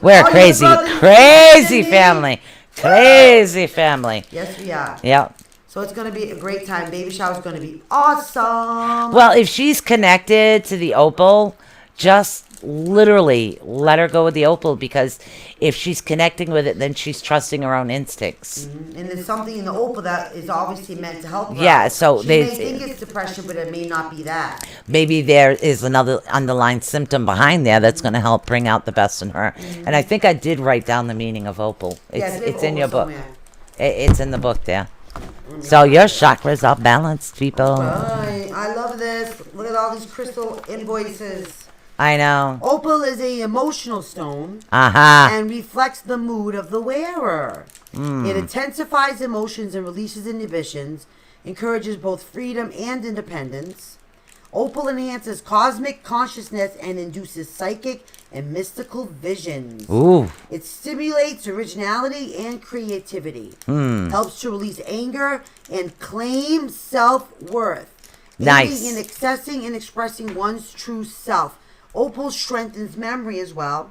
We're All your crazy, brothers and crazy sisters. family. Crazy family. Yes, we are. Yeah. So it's gonna be a great time. Baby shower's gonna be awesome. Well, if she's connected to the opal, just literally let her go with the opal, because if she's connecting with it, then she's trusting her own instincts. And there's something in the opal that is obviously meant to help her. Yeah, so she they- may think it's depression, but it may not be that. Maybe there is another underlying symptom behind there that's going to help bring out the best in her. And I think I did write down the meaning of opal. It's, Yes, we have it's in opal your book. somewhere. It's in the book there. So your chakras are balanced, people. Right. I love this. Look at all these crystal invoices. I know. Opal is a emotional stone Aha. and reflects the mood of the wearer. It intensifies emotions and releases inhibitions, encourages both freedom and independence. Opal enhances cosmic consciousness and induces psychic and mystical visions. Ooh. It stimulates originality and creativity. Helps to release anger and claim self-worth. Nice. Aiding in accessing and expressing one's true self. Opal strengthens memory as well.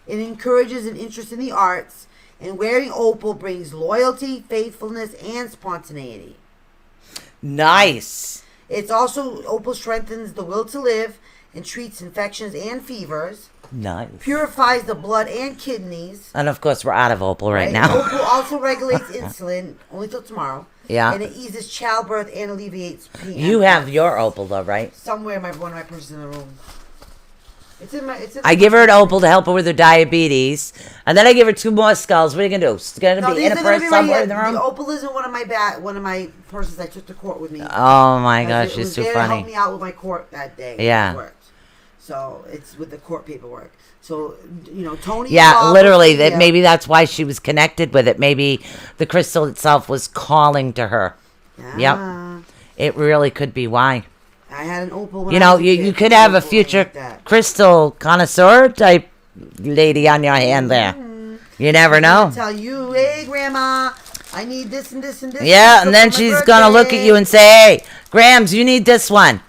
It encourages an interest in the arts. And wearing opal brings loyalty, faithfulness, and spontaneity. Nice. It's also, opal strengthens the will to live and treats infections and fevers. Nice. Purifies the blood and kidneys. And of course, we're out of opal right now. Opal also regulates insulin, only till tomorrow. Yeah. And it eases childbirth and alleviates pain. You have your opal though, right? Somewhere in one of my purses in the room. It's in my. I give her an opal to help her with her diabetes, and then I give her 2 more skulls. What are you gonna do? It's gonna No, be these in a are gonna purse be right somewhere here. in the room. The opal isn't one of my purses I took to court with me. Oh my Because gosh, it she's was too there to help funny. me out with my court that day. Yeah. It worked. So it's with the court paperwork. So Tony. Yeah, Bob literally. was That here. maybe that's why she was connected with it. Maybe the crystal itself was calling to her. Yeah. It really could be why. I had an opal. When You I know, was a you kid. could have a Opal future like that. crystal connoisseur type lady on your hand there. You never know. Tell you, hey, Grandma, I need this and this and this. Yeah, for and then my she's gonna look at birthday. you and say, "Hey, Grams, you need this one.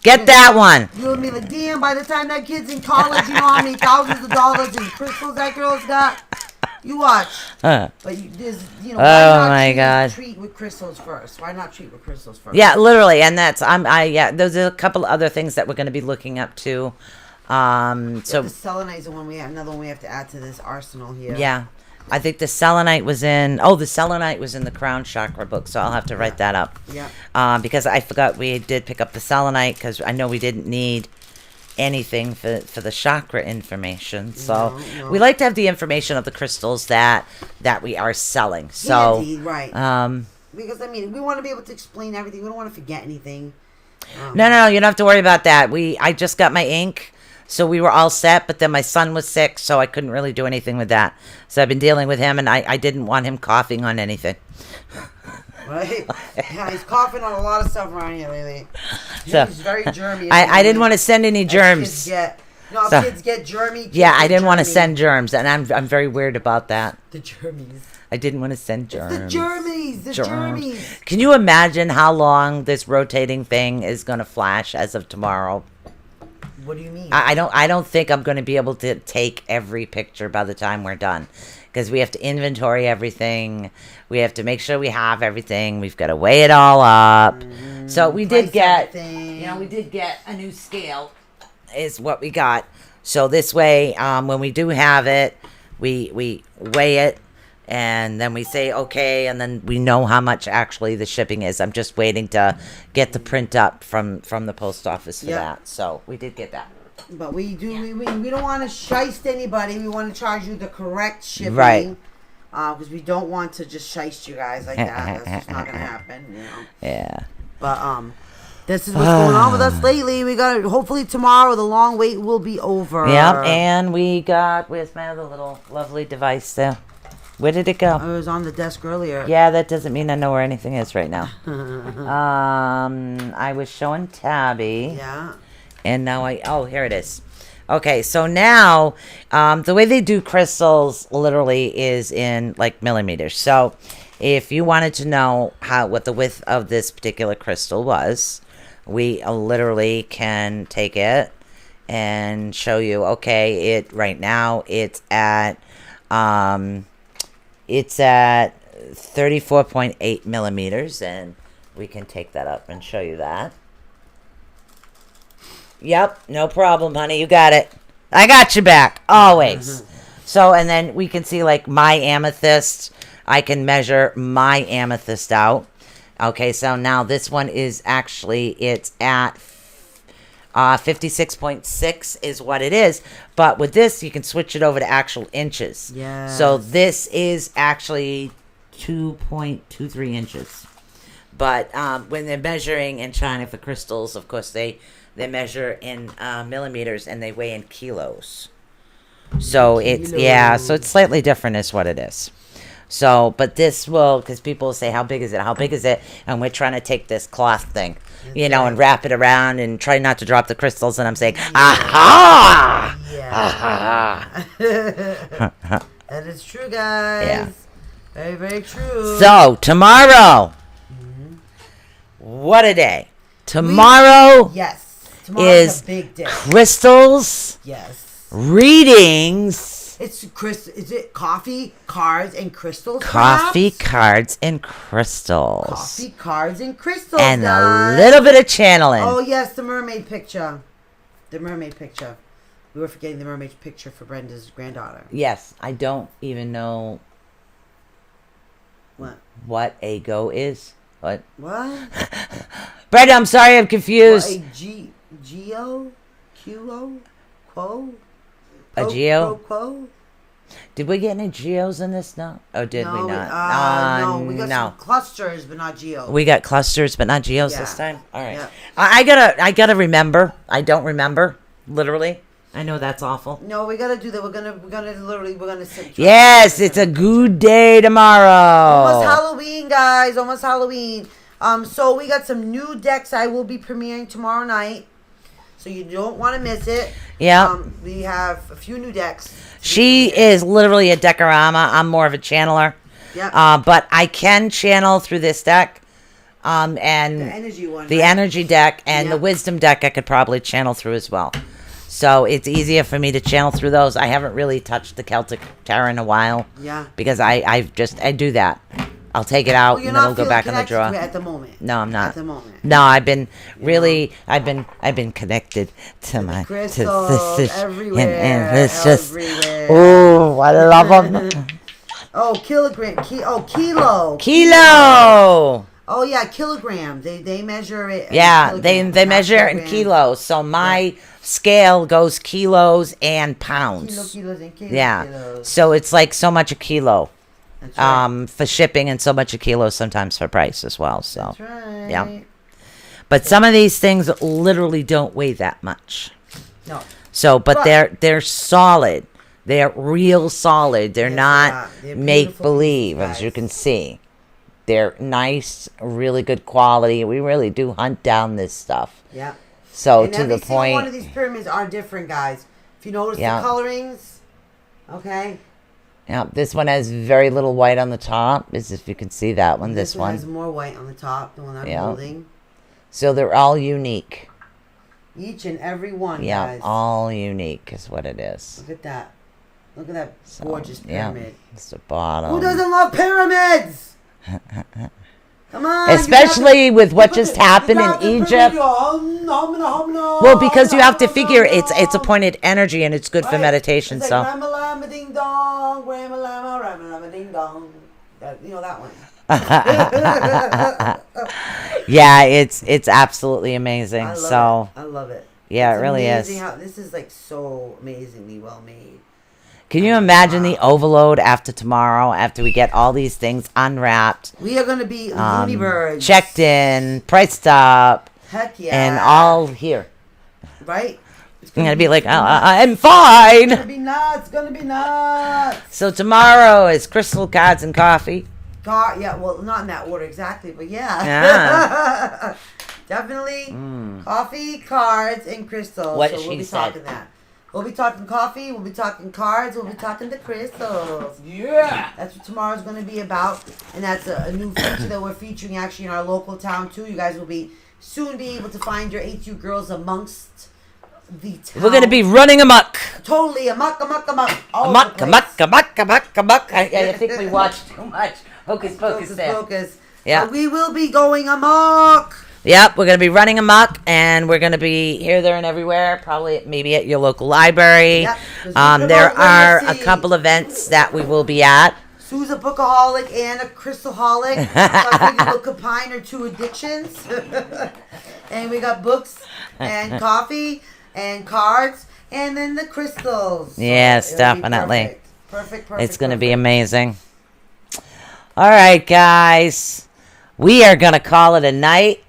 Get that one." You'll be like, damn, by the time that kid's in college, you know how many thousands of dollars in crystals that girl's got? You watch. Huh. But why Oh, not my God. treat with crystals first? Why not treat with crystals first? Yeah, literally, and that's yeah. There's a couple other things that we're going to be looking up too. So The selenite is the one another one we have to add to this arsenal here. yeah, I think the selenite was in. Oh, the selenite was in the crown chakra book, so I'll have to write that up. Yeah. Because I forgot we did pick up the selenite because I know we didn't need anything for the chakra information. So No. we like to have the information of the crystals that we are selling. So Handy, right. Because, we want to be able to explain everything. We don't want to forget anything. No, you don't have to worry about that. I just got my ink, so we were all set, but then my son was sick, so I couldn't really do anything with that. So I've been dealing with him, and I didn't want him coughing on anything. Right? Yeah, he's coughing on a lot of stuff around here lately. So, He's very germy. I didn't want to send any germs. So- Kids get germy. kids Yeah, I get didn't want to germy. send germs, and I'm very weird about that. The germies. I didn't want to send germs. The germies. The germies. Can you imagine how long this rotating thing is going to flash as of tomorrow? What do you mean? I don't think I'm going to be able to take every picture by the time we're done, because we have to inventory everything. We have to make sure we have everything. We've got to weigh it all up. So we did Price get, everything. we did get a new scale, is what we got. So this way, when we do have it, we weigh it, and then we say okay, and then we know how much actually the shipping is. I'm just waiting to get the print up from the post office for Yeah. that. So we did get that. But we don't want to shiest anybody. We want to charge you the correct shipping. Right. Because we don't want to just shiest you guys like that. That's just not going to happen, Yeah. But This is what's going on with us lately. We got hopefully tomorrow the long wait will be over. Yep, and we got, where's my other little lovely device there? Where did it go? I was on the desk earlier. Yeah, that doesn't mean I know where anything is right now. I was showing Tabby. Yeah. And now here it is. Okay, so now the way they do crystals literally is in like millimeters. So if you wanted to know what the width of this particular crystal was, we literally can take it and show you. Okay, right now it's at 34.8 millimeters, and we can take that up and show you that. Yep, no problem, honey. You got it. I got you back. Always. So, and then we can see like my amethyst. I can measure my amethyst out. Okay, so now this one is actually, it's at 56.6 is what it is. But with this, you can switch it over to actual inches. Yeah. So this is actually 2.23 inches. But when they're measuring in China for crystals, of course, they measure in millimeters and they weigh in kilos. So so it's slightly different is what it is. So, but this will, because people say, how big is it? How big is it? And we're trying to take this cloth thing, and wrap it around and try not to drop the crystals. And I'm saying, aha! Yeah. Aha! That is true, guys. Yeah. Very, very true. So, tomorrow, what a day. Tomorrow Yes. Tomorrow's is a big day. crystals, Yes. readings, Is it coffee, cards, and crystals? coffee, perhaps? cards, and crystals. Coffee, cards, and crystals. And guys. a little bit of channeling. Oh yes, the mermaid picture. The mermaid picture. We were forgetting the mermaid picture for Brenda's granddaughter. Yes, I don't even know what a go is. What? Brenda, I'm sorry, I'm confused. What, Geo? Quo? A geo? Quo? Did we get any geos in this? No. Oh, did we not? No, we got no. some clusters, but not geo. We got clusters, but not geos Yeah. this time. All right. Yeah. I gotta remember. I don't remember. Literally. I know that's awful. No, we gotta do that. We're gonna sit. Yes, it's a good day tomorrow. Almost Halloween, guys. Almost Halloween. So we got some new decks I will be premiering tomorrow night. So you don't want to miss it. Yeah. We have a few new decks. She is literally a Deckorama. I'm more of a channeler. Yeah. But I can channel through this deck. And The energy one. the right? energy deck and Yeah. the wisdom deck I could probably channel through as well. So it's easier for me to channel through those. I haven't really touched the Celtic Tarot in a while. Yeah. Because I do that. I'll take it out Well, and then it'll go back in the drawer. to it at the moment. No, I'm not. At the moment. No, I've been really, I've been connected to my Crystals everywhere. and it's just, everywhere. oh, I love them. Oh, kilo. Kilo. Oh yeah, kilogram. They measure it. in Yeah, kilograms, they not measure in kilograms. kilos. So my scale goes kilos and pounds. Kilos and kilos. Yeah. Kilos. So it's like so much a kilo. That's right. For shipping and so much a kilo sometimes for price as well. So That's right. yeah. But some of these things literally don't weigh that much. No. So, but But- they're solid. They're real solid. They're Yes, not they are. They're make beautiful believe, pieces, as you guys. can see. They're nice, really good quality. We really do hunt down this stuff. Yeah. So And to every the single one point, of these pyramids are different, guys. If you notice Yeah. the colorings, okay. yeah, this one has very little white on the top. As if you can see that one. This has one. more white on the top, the one I'm Yeah. holding. So they're all unique. Each and every one, Yeah, guys. all unique is what it is. Look at that. Look at that So, gorgeous yeah, pyramid. it's the bottom. Who doesn't love pyramids? Come on. Especially with what just happened in Egypt. Well, Well, because you have to figure it's a pointed energy and it's good for meditation. It's So like Rama-lama ding dong, Rama-lama, Rama-lama ding dong. You know that one. yeah, it's absolutely amazing. I love So it. I love it. yeah, It's it really amazing is. How, this is like so amazingly well made. Can you imagine the overload after tomorrow? After we get all these things unwrapped, We are going to be loony birds. checked in, priced up, Heck yeah. and all here. Right? It's I'm gonna be like, nuts. I'm It's gonna fine. be nuts. It's gonna be nuts. So tomorrow is Crystal Cards and Coffee. Yeah, well, not in that order exactly, but yeah. Yeah. Definitely coffee, cards, and crystals. What so she we'll be said. talking that. We'll be talking coffee, we'll be talking cards, we'll be talking the crystals. Yeah. That's what tomorrow's going to be about. And that's a new feature that we're featuring actually in our local town, too. You guys will be soon be able to find your HU girls amongst the town. We're gonna be running amok. Totally amok. All Amok, over the amok, place. amok. I think we watched too much Hocus Pocus Focus, there. focus. Yeah. We will be going amok. Yep, we're gonna be running amok, and we're gonna be here, there, and everywhere. Probably, maybe at your local library. Yep, 'cause we There promote are a literacy. couple events that we will be at. Sue's a bookaholic and a crystalholic. So I figured we'll combine her two addictions. And we got books and coffee and cards and then the crystals. So Yes, it'll be definitely. Perfect. It's gonna be amazing. All right, guys, we are gonna call it a night.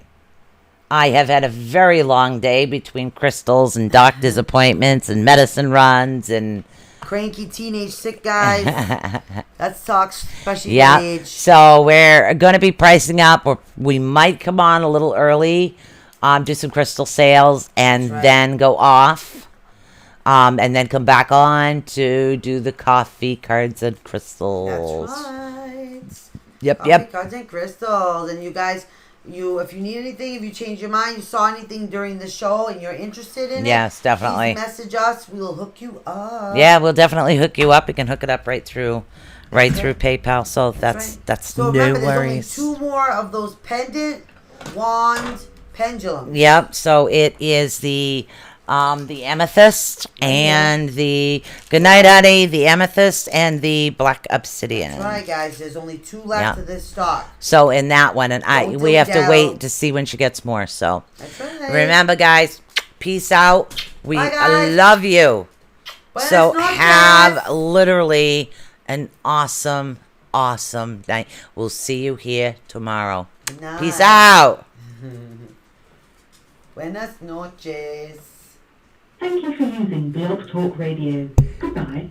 I have had a very long day between crystals and doctor's appointments and medicine runs and Cranky teenage sick guys. That sucks, especially yeah. at age. So we're going to be pricing up, or we might come on a little early, do some crystal sales, and That's right. then go off, and then come back on to do the coffee, cards, and crystals. That's right. Yep, Coffee, yep. cards, and crystals. And you guys, if you need anything, if you change your mind, you saw anything during the show and you're interested in it, Yes, definitely. please message us. We'll hook you up. Yeah, we'll definitely hook you up. We can hook it up right through PayPal. So that's right. So no remember, worries. there's only 2 more of those pendant wand pendulums. Yep. So it is the amethyst and the good night, Addie. The amethyst and the black obsidian. That's right, guys. There's only 2 left Yeah. of this stock. So in that one, and Don't we have to dilly-dally. wait to see when she gets more. So That's right. remember, guys, peace out. We Bye, guys. love you. Buenas So noches. have literally an awesome night. We'll see you here tomorrow. Good night. Peace out. Buenas noches. Thank you for using Blog Talk Radio. Goodbye.